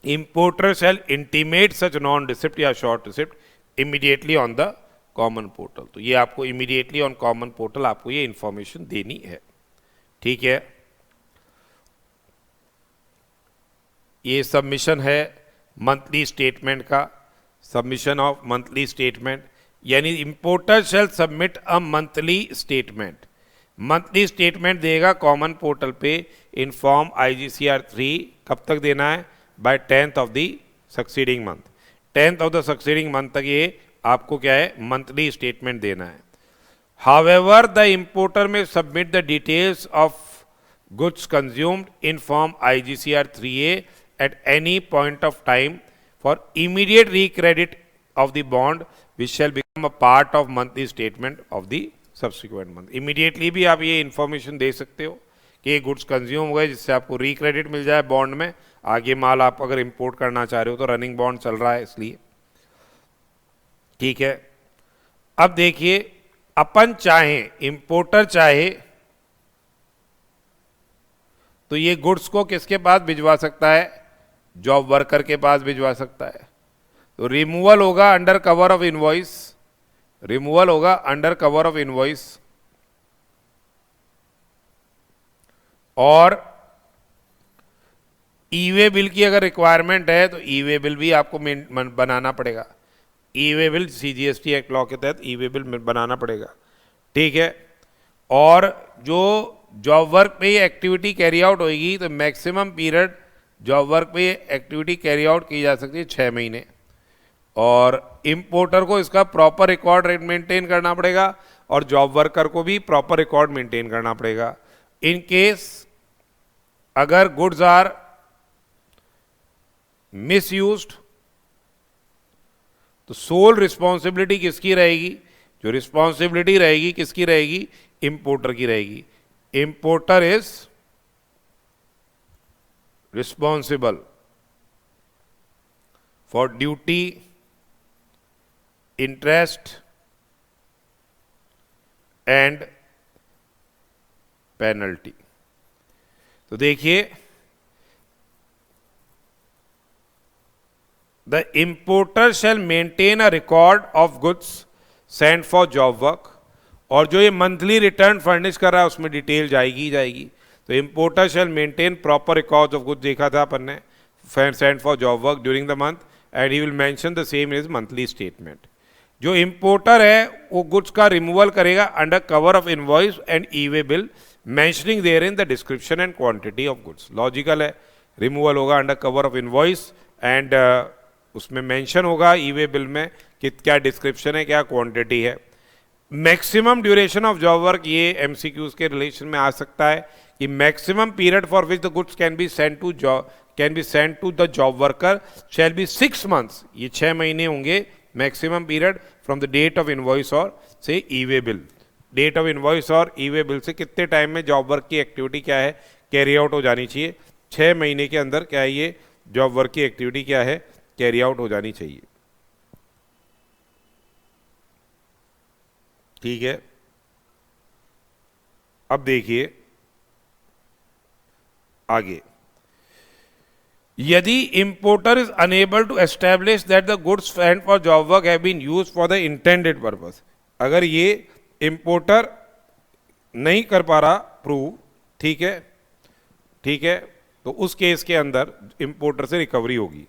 importer shall intimate such non receipt या short receipt immediately on the common portal. तो ये आपको इमीडिएटली ऑन कॉमन पोर्टल आपको ये इंफॉर्मेशन देनी है। ठीक है, ये सबमिशन है मंथली स्टेटमेंट का, सबमिशन ऑफ मंथली स्टेटमेंट, यानी importer shall submit a monthly statement. Monthly statement देगा कॉमन पोर्टल पे इन फॉर्म IGCR 3, कब तक देना है, by 10th of the succeeding month, 10th of the succeeding month तक ये आपको क्या है मंथली स्टेटमेंट देना है। However the importer may submit the details of goods consumed in form IGCR 3A at any point of time for immediate recredit of the bond which shall become a part of monthly statement of the subsequent month। immediately भी आप ये इंफॉर्मेशन दे सकते हो कि ये गुड्स कंज्यूम हुए जिससे आपको रिक्रेडिट मिल जाए बॉन्ड में, आगे माल आप अगर इंपोर्ट करना चाह रहे हो तो रनिंग बॉन्ड चल रहा है इसलिए, ठीक है। अब देखिए, अपन चाहें, इंपोर्टर चाहे तो ये गुड्स को किसके पास भिजवा सकता है, जॉब वर्कर के पास भिजवा सकता है। तो रिमूवल होगा under cover of invoice, removal होगा under cover of invoice, or e way bill की अगर रिक्वायरमेंट है तो ई वे बिल भी आपको बनाना पड़ेगा। E way bill CGST act law के तहत ई वे बिल बनाना पड़ेगा, ठीक है। और जो जॉब वर्क पे ये एक्टिविटी कैरी आउट होगी तो मैक्सिमम पीरियड जॉब वर्क पे एक्टिविटी कैरी आउट की जा सकती है 6 महीने, और इंपोर्टर को इसका प्रॉपर रिकॉर्ड मेंटेन करना पड़ेगा और जॉब वर्कर को भी प्रॉपर रिकॉर्ड मेंटेन करना पड़ेगा। इन केस अगर गुड्स आर मिसयूज्ड तो सोल रिस्पॉन्सिबिलिटी किसकी रहेगी, जो रिस्पॉन्सिबिलिटी रहेगी किसकी रहेगी, इंपोर्टर की रहेगी। Importer is responsible for duty, interest and penalty. तो देखिए, the importer shall maintain a record of goods sent for job work, और जो ये मंथली रिटर्न फर्निश कर रहा है उसमें डिटेल जाएगी जाएगी। तो importer shall maintain proper record of goods, देखा था अपन ने, sent for job work during the month, and he will mention the same is monthly statement. जो इंपोर्टर है वो गुड्स का रिमूवल करेगा under cover of invoice and e way bill, mentioning therein the description and quantity of goods. Logical है, रिमूवल होगा under cover of invoice and उसमें मेंशन होगा ई वे बिल में कि क्या डिस्क्रिप्शन है, क्या क्वांटिटी है। Maximum duration of job work, ये एमसीक्यूज के रिलेशन में आ सकता है कि maximum period for which the goods can be sent to the job worker shall be 6 months, ये 6 महीने होंगे maximum period from the date of invoice or से e way bill. Date of invoice or e way bill से कितने टाइम में जॉब वर्क की एक्टिविटी क्या है, कैरी आउट हो जानी चाहिए, 6 महीने के अंदर क्या है ये जॉब वर्क की एक्टिविटी क्या है, कैरी आउट हो जानी चाहिए, ठीक है। अब देखिए आगे, यदि importer is unable to establish that the goods sent for job work have been used for the intended purpose, अगर ये इंपोर्टर नहीं कर पा रहा प्रूव, ठीक है, ठीक है, तो उस केस के अंदर इंपोर्टर से रिकवरी होगी।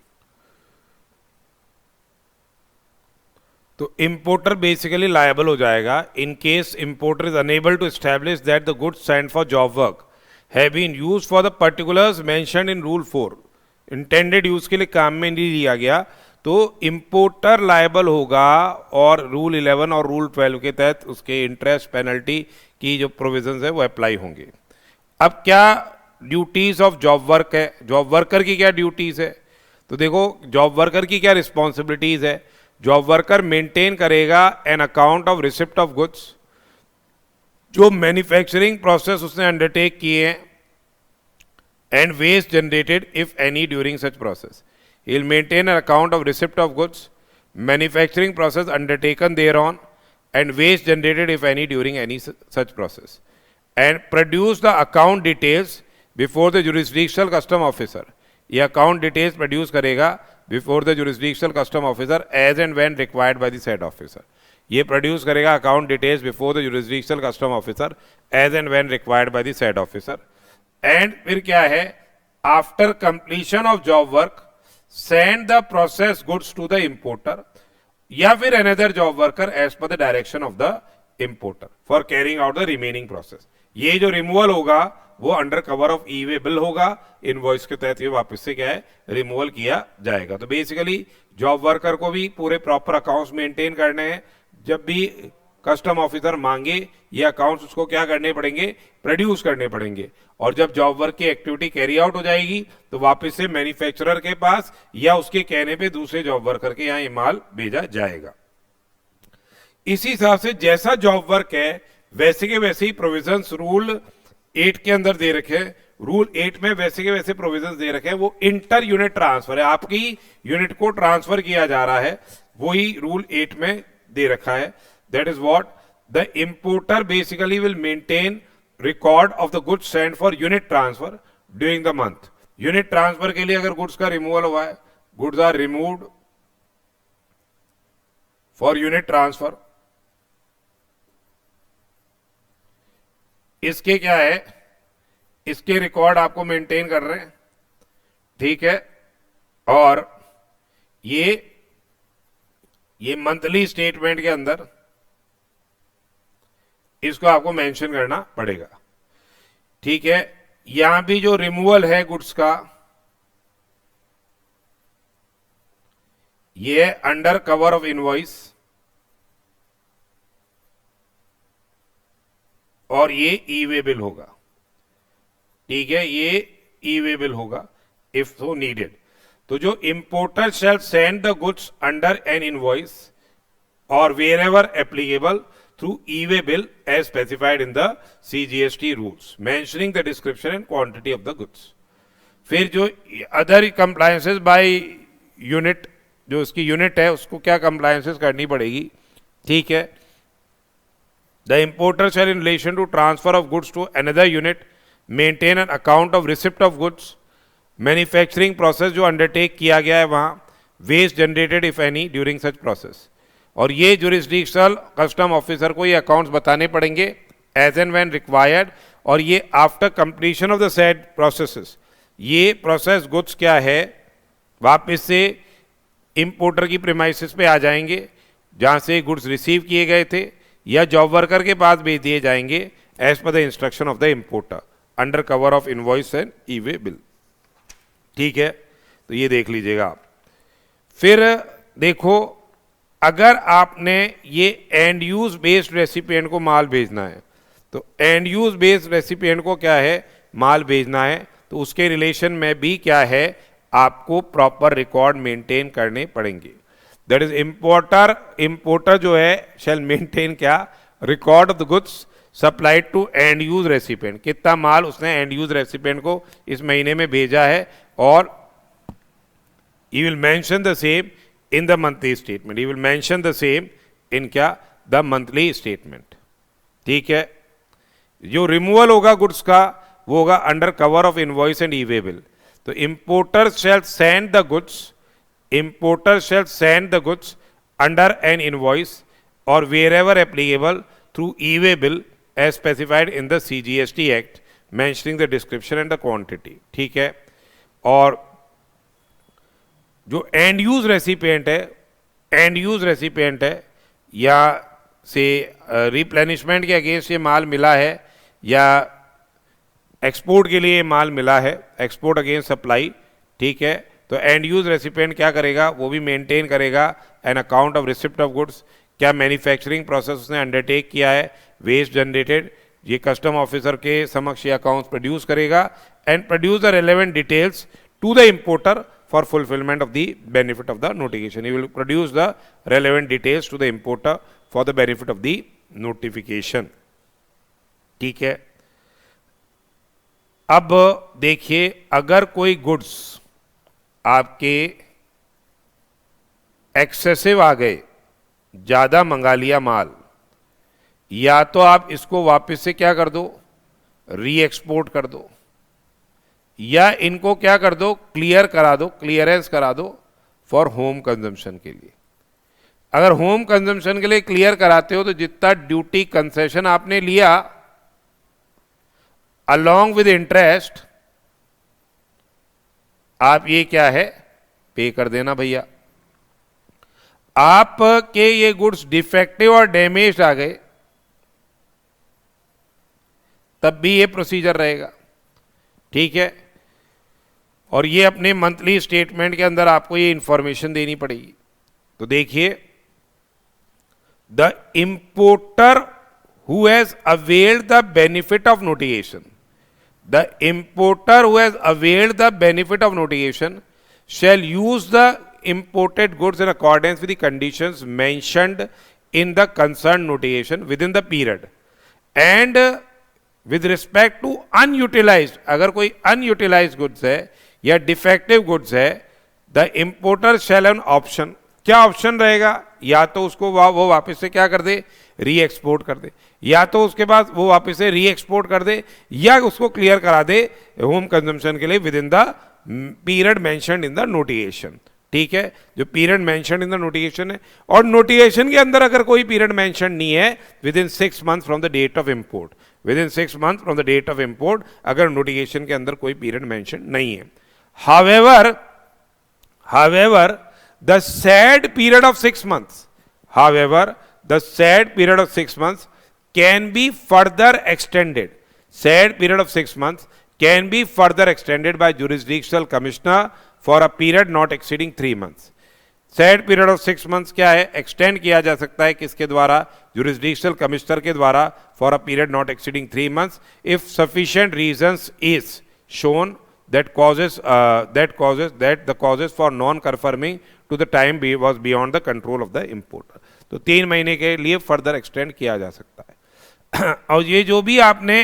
तो इंपोर्टर बेसिकली लायबल हो जाएगा in case importer is unable to establish that the goods sent for job work have been used for the particulars mentioned in rule 4। Intended use के लिए काम में नहीं लिया गया तो इंपोर्टर लायबल होगा, और रूल 11 और रूल 12 के तहत उसके इंटरेस्ट पेनल्टी की जो प्रोविजंस है वो अप्लाई होंगे। अब क्या ड्यूटीज ऑफ जॉब वर्क है, जॉब वर्कर की क्या ड्यूटीज है, तो देखो जॉब वर्कर की क्या रिस्पॉन्सिबिलिटीज है। जॉब वर्कर मेंटेन करेगा an account of receipt of goods, जो मैन्युफैक्चरिंग प्रोसेस उसने अंडरटेक किए हैं, and waste generated if any during such process. he will maintain an account of receipt of goods, manufacturing process undertaken thereon, and waste generated if any during any such process, and produce the account details before the jurisdictional custom officer। ये account details produce करेगा before the jurisdictional custom officer as and when required by the said officer। ये produce करेगा account details before the jurisdictional custom officer as and when required by the said officer। and फिर क्या है, after completion of job work send the processed goods to the importer या फिर another job worker as per the direction of the importer for carrying out the remaining process। ये जो रिमूवल होगा वो under cover of E way bill होगा, इनवॉइस के तहत ये वापस से क्या है रिमूवल किया जाएगा। तो बेसिकली जॉब वर्कर को भी पूरे प्रॉपर अकाउंट्स मेंटेन करने हैं, जब भी कस्टम ऑफिसर मांगे ये अकाउंट्स उसको क्या करने पड़ेंगे, प्रोड्यूस करने पड़ेंगे, और जब जॉब वर्क की एक्टिविटी कैरी आउट हो जाएगी तो वापस से मैन्युफैक्चरर के पास या उसके कहने पे दूसरे जॉब वर्कर के यहाँ ये माल भेजा जाएगा। इसी हिसाब से जैसा जॉब वर्क है वैसे के वैसे ही प्रोविजंस रूल 8 के अंदर दे रखे हैं, रूल 8 में वैसे के वैसे प्रोविजंस दे रखे हैं, वो इंटर यूनिट ट्रांसफर है, आपकी यूनिट को ट्रांसफर किया जा रहा है, वही रूल 8 में दे रखा है. That is what the importer basically will maintain record of the goods send for unit transfer during the month. Unit transfer के लिए अगर गुड्स का रिमूवल हुआ है, goods are removed for unit transfer, इसके क्या है, इसके रिकॉर्ड आपको मेंटेन कर रहे हैं, ठीक है. और ये मंथली स्टेटमेंट के अंदर इसको आपको मेंशन करना पड़ेगा, ठीक है. यहां भी जो रिमूवल है गुड्स का, ये अंडर कवर ऑफ इनवॉइस, और ये ई वे बिल होगा, ठीक है. ये ई वे बिल होगा इफ सो नीडेड. तो जो importer shall send the goods under an invoice or wherever applicable through e way bill as specified in the CGST rules mentioning the description and quantity of the goods. फिर जो अदर कंप्लायंसेस बाय यूनिट, जो उसकी यूनिट है उसको क्या कंप्लायंसेस करनी पड़ेगी, ठीक है. The importer shall, in relation to transfer of goods to another unit, maintain an account of receipt of goods. Manufacturing process जो undertake किया गया है वहाँ, waste generated if any during such process. और ये jurisdictional custom officer को ये accounts बताने पड़ेंगे as and when required. और ये after completion of the said processes, ये process goods क्या है, वापस से importer की premises पे आ जाएंगे जहाँ से goods receive किए गए थे, या जॉब वर्कर के पास भेज दिए जाएंगे as per the instruction of the importer under cover of invoice and e way bill, ठीक है. तो ये देख लीजिएगा आप. फिर देखो, अगर आपने ये एंड यूज बेस्ड रेसिपिएंट को माल भेजना है, तो एंड यूज बेस्ड रेसिपिएंट को क्या है, माल भेजना है, तो उसके रिलेशन में भी क्या है, आपको प्रॉपर रिकॉर्ड मेंटेन करने पड़ेंगे. दैट इज इंपोर्टर जो है शैल मेंटेन क्या, record of the goods supplied to end use recipient. कितना माल उसने एंड यूज रेसिपिएंट को इस महीने में भेजा है, और ही will mention the same in the monthly statement. He will mention the same in क्या, द मंथली स्टेटमेंट, ठीक है. जो रिमूवल होगा गुड्स का वो होगा under cover of invoice and e way bill. तो importer shall send the goods, importer shall send the goods under an invoice or wherever applicable through e-way bill as specified in the CGST Act mentioning the description and the quantity, ठीक है. और जो एंड यूज रेसिपिएंट है, एंड यूज रेसिपिएंट है, या से रिप्लेनिशमेंट के अगेंस्ट ये माल मिला है, या एक्सपोर्ट के लिए माल मिला है, एक्सपोर्ट अगेंस्ट सप्लाई, ठीक है. तो एंड यूज रेसिपिएंट क्या करेगा, वो भी मेंटेन करेगा an account of receipt of goods. क्या मैन्युफैक्चरिंग प्रोसेस उसने अंडरटेक किया है, वेस्ट जनरेटेड, ये कस्टम ऑफिसर के समक्ष ये अकाउंट्स प्रोड्यूस करेगा and produce the relevant details to the importer for fulfilment of the benefit of the notification. He will produce the relevant details to the importer for the benefit of the notification, ठीक है. अब देखिए, अगर कोई गुड्स आपके एक्सेसिव आ गए, ज़्यादा मंगा लिया माल, या तो आप इसको वापस से क्या कर दो, री एक्सपोर्ट कर दो, या इनको क्या कर दो, क्लियर करा दो, क्लियरेंस करा दो फॉर होम कंजम्पशन के लिए. अगर होम कंजम्पशन के लिए क्लियर कराते हो तो जितना ड्यूटी कंसेशन आपने लिया अलॉन्ग विद इंटरेस्ट, आप ये क्या है, पे कर देना भैया. आपके ये गुड्स डिफेक्टिव और डैमेज आ गए तब भी ये प्रोसीजर रहेगा, ठीक है. और ये अपने मंथली स्टेटमेंट के अंदर आपको ये इंफॉर्मेशन देनी पड़ेगी. तो देखिए, the importer who has availed the benefit of notification, the importer who has availed the benefit of notification shall use the imported goods in accordance with the conditions mentioned in the concerned notification within the period, and with respect to unutilised, अगर कोई अनयूटिलाइज्ड गुड्स है या डिफेक्टिव गुड्स है, the importer shall an option, क्या ऑप्शन रहेगा, या तो उसको वो वापस से क्या कर दे, री एक्सपोर्ट कर दे, या तो उसके बाद वो वापस से री एक्सपोर्ट कर दे, या उसको क्लियर करा दे होम कंजम्पशन के लिए with in the period mentioned in the notification. ठीक है, जो period mentioned in the notification है, और नोटिफिकेशन के अंदर अगर कोई पीरियड मेंशन नहीं है, within 6 month from the date of import, within 6 month from the date of import, अगर नोटिफिकेशन के अंदर कोई पीरियड मेंशन नहीं है। However, the said period of 6 months, however, the said period of 6 months can be further extended. Said period of 6 months can be further extended by jurisdictional commissioner for a period not exceeding 3 months. Said period of 6 months क्या है, extend किया जा सकता है किसके द्वारा, jurisdictional commissioner के द्वारा, for a period not exceeding 3 months if sufficient reasons is shown that the causes for non conforming to the time was beyond the control of the importer. तो 3 महीने के लिए फर्दर एक्सटेंड किया जा सकता है। और ये जो भी आपने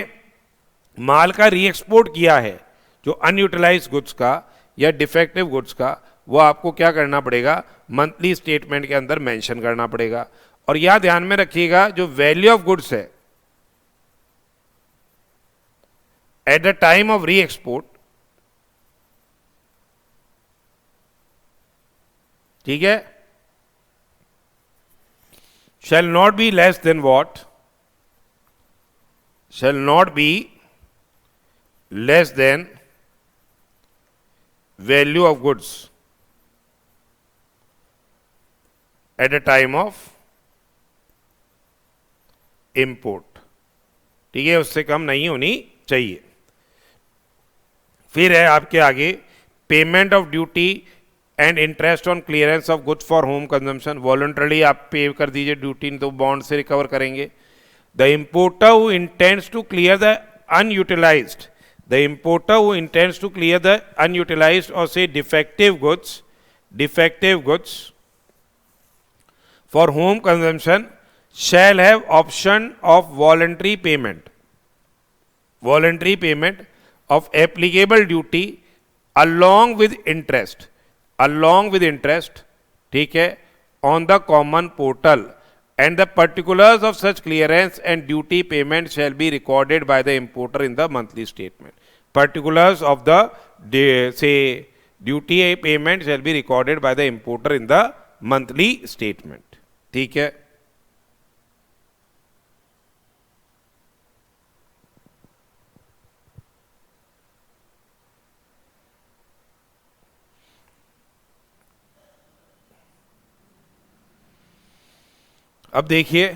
माल का री एक्सपोर्ट किया है, जो अनयूटिलाइज गुड्स का या डिफेक्टिव गुड्स का, वो आपको क्या करना पड़ेगा, मंथली स्टेटमेंट के अंदर मेंशन करना पड़ेगा। और यह ध्यान में रखिएगा, जो वैल्यू ऑफ गुड्स है एट द टाइम ऑफ री एक्सपोर्ट, ठीक है, shall not be less than what, shall not be less than value of goods at a time of import। ठीक है, उससे कम नहीं होनी चाहिए। फिर है आपके आगे payment of duty and interest on clearance of goods for home consumption. Voluntarily आप पे कर दीजिए ड्यूटी, तो बॉन्ड से रिकवर करेंगे। The importer who intends to clear the unutilised, the importer who intends to clear the unutilised और से defective goods for home consumption shall have option of voluntary payment of applicable duty along with interest, ठीक है, on the common portal, and the particulars of such clearance and duty payment shall be recorded by the importer in the monthly statement. Particulars of the duty payment shall be recorded by the importer in the monthly statement। ठीक है, अब देखिए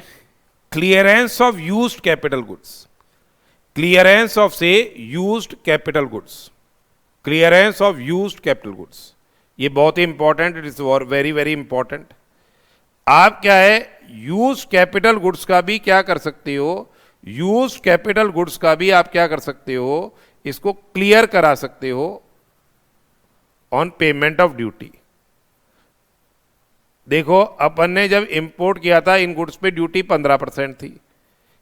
clearance of used capital goods, clearance of से used capital goods, clearance of used capital goods, ये बहुत ही important, it is very very important. आप क्या है, यूज्ड कैपिटल गुड्स का भी क्या कर सकते हो, यूज्ड कैपिटल गुड्स का भी आप क्या कर सकते हो, इसको क्लियर करा सकते हो ऑन पेमेंट ऑफ ड्यूटी। देखो, अपन ने जब इंपोर्ट किया था इन गुड्स पे ड्यूटी 15% थी,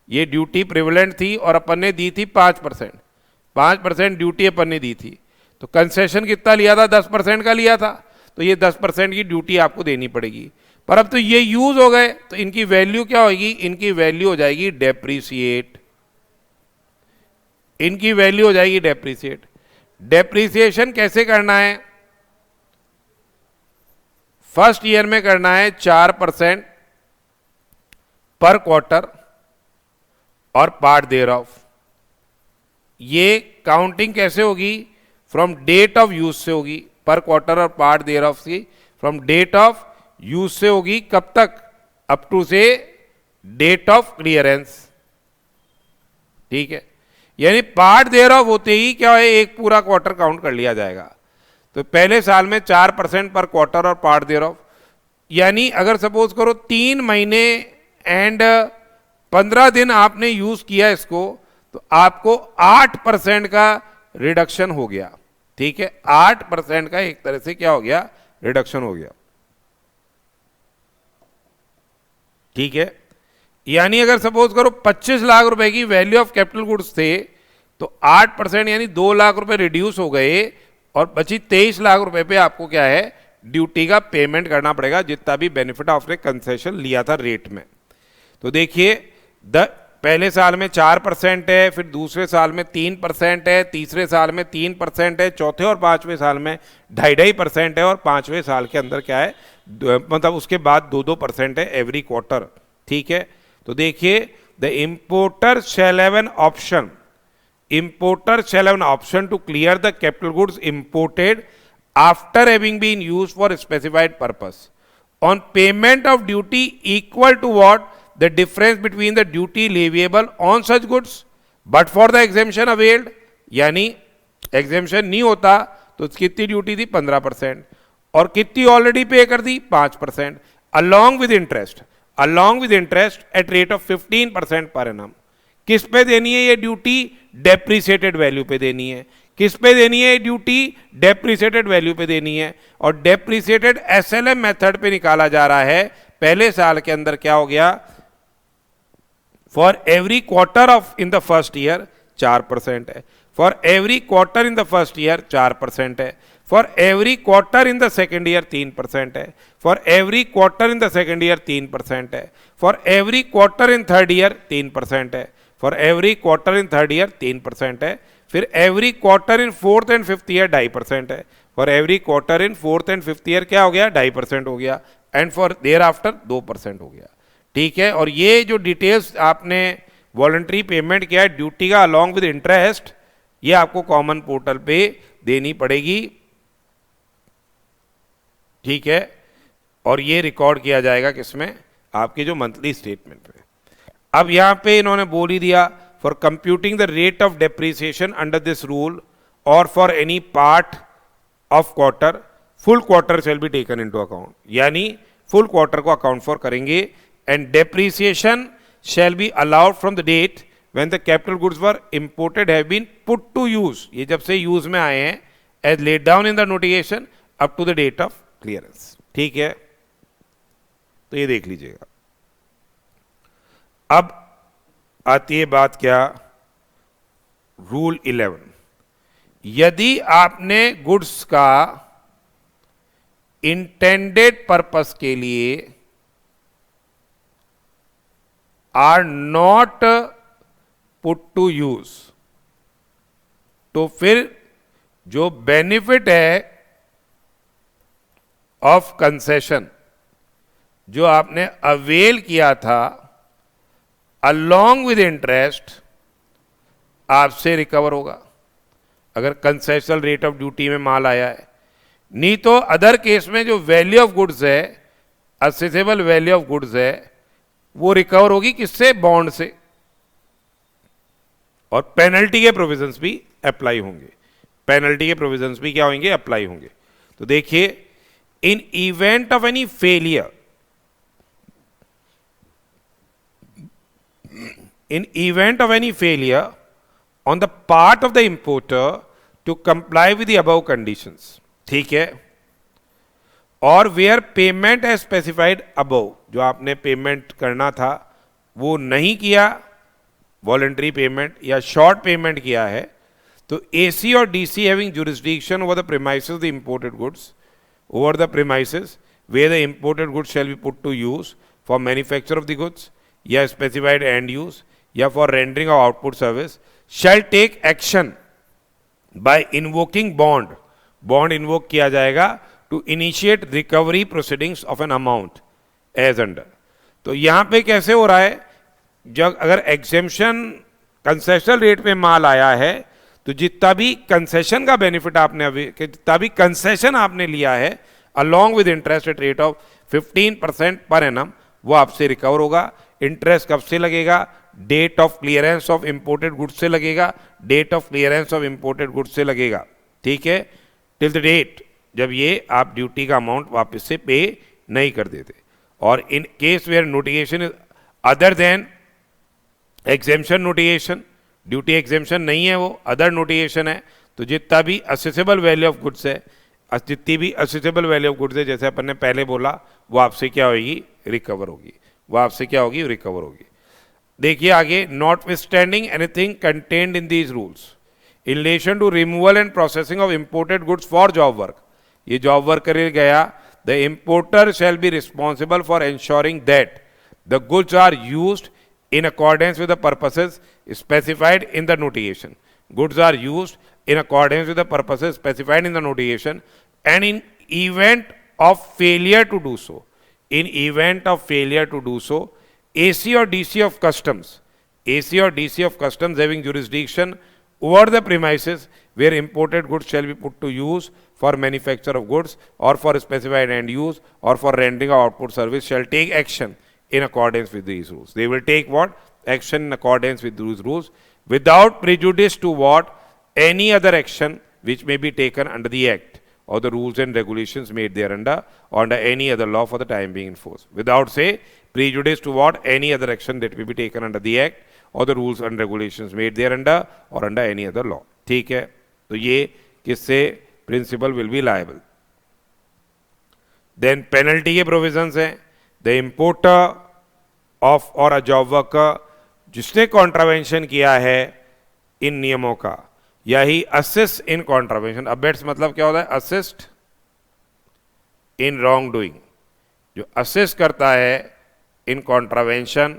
ये ड्यूटी प्रिवलेंट थी और अपन ने दी थी 5% ड्यूटी अपन ने दी थी। तो कंसेशन कितना लिया था, 10% का लिया था, तो ये 10% की ड्यूटी आपको देनी पड़ेगी। पर अब तो ये यूज हो गए, तो इनकी वैल्यू क्या होगी, इनकी वैल्यू हो जाएगी डेप्रीसिएट, इनकी वैल्यू हो जाएगी डेप्रीसिएट। डेप्रीसिएशन कैसे करना है, फर्स्ट ईयर में करना है 4% पर क्वार्टर और पार्ट देयर ऑफ। ये काउंटिंग कैसे होगी, फ्रॉम डेट ऑफ यूज से होगी, पर क्वार्टर और पार्ट देयर ऑफ की फ्रॉम डेट ऑफ यूज से होगी, कब तक, अप टू से डेट ऑफ क्लियरेंस। ठीक है, यानी पार्ट देयर ऑफ होते ही क्या है, एक पूरा क्वार्टर काउंट कर लिया जाएगा। तो पहले साल में 4% पर क्वार्टर और पार्ट देयर ऑफ, यानी अगर सपोज करो 3 महीने एंड 15 दिन आपने यूज किया इसको, तो आपको 8% का रिडक्शन हो गया। ठीक है, 8% का एक तरह से क्या हो गया, रिडक्शन हो गया। ठीक है, यानी अगर सपोज करो 25 लाख रुपए की वैल्यू ऑफ कैपिटल गुड्स थे तो 8% यानी 2 लाख रुपए रिड्यूस हो गए और बची 23 लाख रुपए पे आपको क्या है ड्यूटी का पेमेंट करना पड़ेगा, जितना भी बेनिफिट आपने कंसेशन लिया था रेट में। तो देखिए पहले साल में 4% है, फिर दूसरे साल में 3% है, तीसरे साल में 3% है, चौथे और पांचवें साल में 2.5% है और पांचवें साल के अंदर क्या है मतलब उसके बाद 2% है एवरी क्वार्टर। ठीक है, तो देखिए the importer shall have an option, importer shall have an option to clear the capital goods imported after having been used for a specified purpose on payment of duty equal to what the difference between the duty leviable on such goods but for the exemption availed, यानी exemption नहीं होता तो कितनी ड्यूटी थी 15% और कितनी ऑलरेडी पे कर दी 5% along with interest at rate of 15% per annum। किस पे देनी है ये ड्यूटी? डेप्रिसिएटेड वैल्यू पे देनी है। किस पे देनी है ये ड्यूटी? डेप्रिसिएटेड वैल्यू पे देनी है और डेप्रिसिएटेड एसएलएम मेथड पे निकाला जा रहा है। पहले साल के अंदर क्या हो गया, for every quarter of in the first year 4% है, for every quarter in the first year 4% है, for every quarter in the second year 3% है, for every quarter in the second year 3% है, for every quarter in third year 3% है, for every quarter in third year 3% है, फिर every quarter in fourth and fifth year 2.5% है, for every quarter in fourth and fifth year क्या हो गया 2.5% हो गया एंड फॉर देयर आफ्टर 2% हो गया। ठीक है, और ये जो डिटेल्स आपने वॉलंटरी पेमेंट किया है ड्यूटी का अलॉन्ग विद इंटरेस्ट, ये आपको कॉमन पोर्टल पे देनी पड़ेगी। ठीक है, और ये रिकॉर्ड किया जाएगा किसमें, आपके जो मंथली स्टेटमेंट में। अब यहां पे इन्होंने बोल ही दिया for computing the rate of depreciation under this rule or for any part of quarter full quarter shall be taken into account, यानी फुल क्वार्टर को अकाउंट फॉर करेंगे and depreciation shall be allowed from the date when the capital goods were imported have been put to use, ये जब से यूज में आए हैं as laid down in the notification up to the date of clearance. ठीक है, तो ये देख लीजिएगा। अब आती है बात क्या, रूल 11, यदि आपने गुड्स का इंटेंडेड पर्पस के लिए are not put to use, तो फिर जो बेनिफिट है ऑफ कंसेशन जो आपने अवेल किया था अलॉन्ग विद इंटरेस्ट आपसे रिकवर होगा अगर कंसेशनल रेट ऑफ ड्यूटी में माल आया है। नहीं तो अदर केस में जो वैल्यू ऑफ गुड्स है, असेसेबल वैल्यू ऑफ गुड्स है, वो रिकवर होगी किससे, बॉन्ड से, और पेनल्टी के प्रोविजंस भी अप्लाई होंगे, पेनल्टी के प्रोविजंस भी क्या होंगे, अप्लाई होंगे। तो देखिए इन event of any failure, in event of any failure on the part of the importer to comply with the above conditions, ठीक है, और where payment as specified above, जो आपने पेमेंट करना था वो नहीं किया, वॉलंटरी पेमेंट या शॉर्ट पेमेंट किया है, तो AC और DC having jurisdiction over the premises of the imported goods, over the premises where the imported goods shall be put to use for manufacture of the goods या specified end use या for rendering of output service shall take action by invoking bond, bond invoke किया जाएगा to initiate recovery proceedings of an amount as under। तो यहां पे कैसे हो रहा है, जब अगर एग्जेम्पशन कंसेशनल रेट पे माल आया है तो जितना भी कंसेशन का बेनिफिट आपने जितना भी कंसेशन आपने लिया है along with interest at rate of 15% per annum वो आपसे रिकवर होगा। इंटरेस्ट कब से लगेगा, date of clearance of imported goods से लगेगा, date of clearance of imported goods से लगेगा। ठीक है, टिल द डेट जब ये आप ड्यूटी का अमाउंट वापस से पे नहीं कर देते। और in case where notification is other than exemption notification, duty exemption नहीं है वो अदर नोटिफिकेशन है, तो जितना भी असेसेबल वैल्यू ऑफ गुड्स है, जितनी भी असेसेबल वैल्यू ऑफ गुड्स है, जैसे अपन ने पहले बोला, वो आपसे क्या होगी, रिकवर होगी, वो आपसे क्या होगी, रिकवर होगी। देखिए आगे, notwithstanding anything contained in these rules in relation to removal and processing of imported goods for job work, ये जॉब वर्क कर गया, the importer shall be responsible for ensuring that the goods are used in accordance with the purposes specified in the notification. Goods are used in accordance with the purposes specified in the notification, and in event of failure to do so, AC or DC of customs having jurisdiction over the premises where imported goods shall be put to use for manufacture of goods or for specified end use or for rendering of output service shall take action in accordance with these rules. They will take what? Action in accordance with these rules without prejudice to what? Any other action which may be taken under the Act or the rules and regulations made thereunder or under any other law for the time being in force. Without, say, prejudice to what? Any other action that may be taken under the Act or the rules and regulations made thereunder or under any other law. ठीक है, तो ये किससे? Principal will be liable. Then penalty के provisions हैं. The importer of or a job worker जिसने कॉन्ट्रावेंशन किया है इन नियमों का, या he assist in contravention. Abets मतलब क्या होता है? Assist in wrong doing. जो असिस्ट करता है इन कॉन्ट्रावेंशन,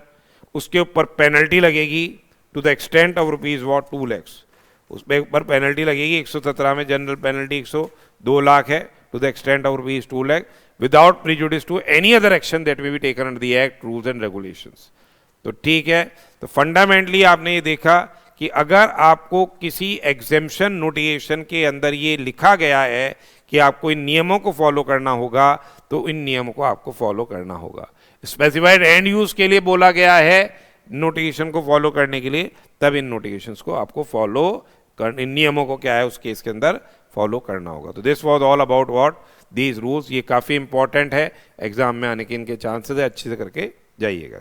उसके ऊपर पेनल्टी लगेगी to the extent of rupees what 2 lakh. उस पर ऊपर पेनल्टी लगेगी. 117 में जनरल पेनल्टी 102 लाख है, to the extent of rupees 2 lakh without prejudice to any other action that may be taken under the act, rules and regulations. तो ठीक है, तो फंडामेंटली आपने ये देखा कि अगर आपको किसी एग्जेम्पशन नोटिफिकेशन के अंदर ये लिखा गया है कि आपको इन नियमों को फॉलो करना होगा, तो इन नियमों को आपको फॉलो करना होगा. स्पेसिफाइड एंड यूज के लिए बोला गया है नोटिफिकेशन को फॉलो करने के लिए, तब इन नोटिफिकेशंस को आपको फॉलो कर, इन नियमों को क्या है उस केस के अंदर फॉलो करना होगा. तो this was all about what these rules. ये काफ़ी इंपॉर्टेंट है, एग्जाम में आने के इनके चांसेस है, अच्छे से करके जाइएगा.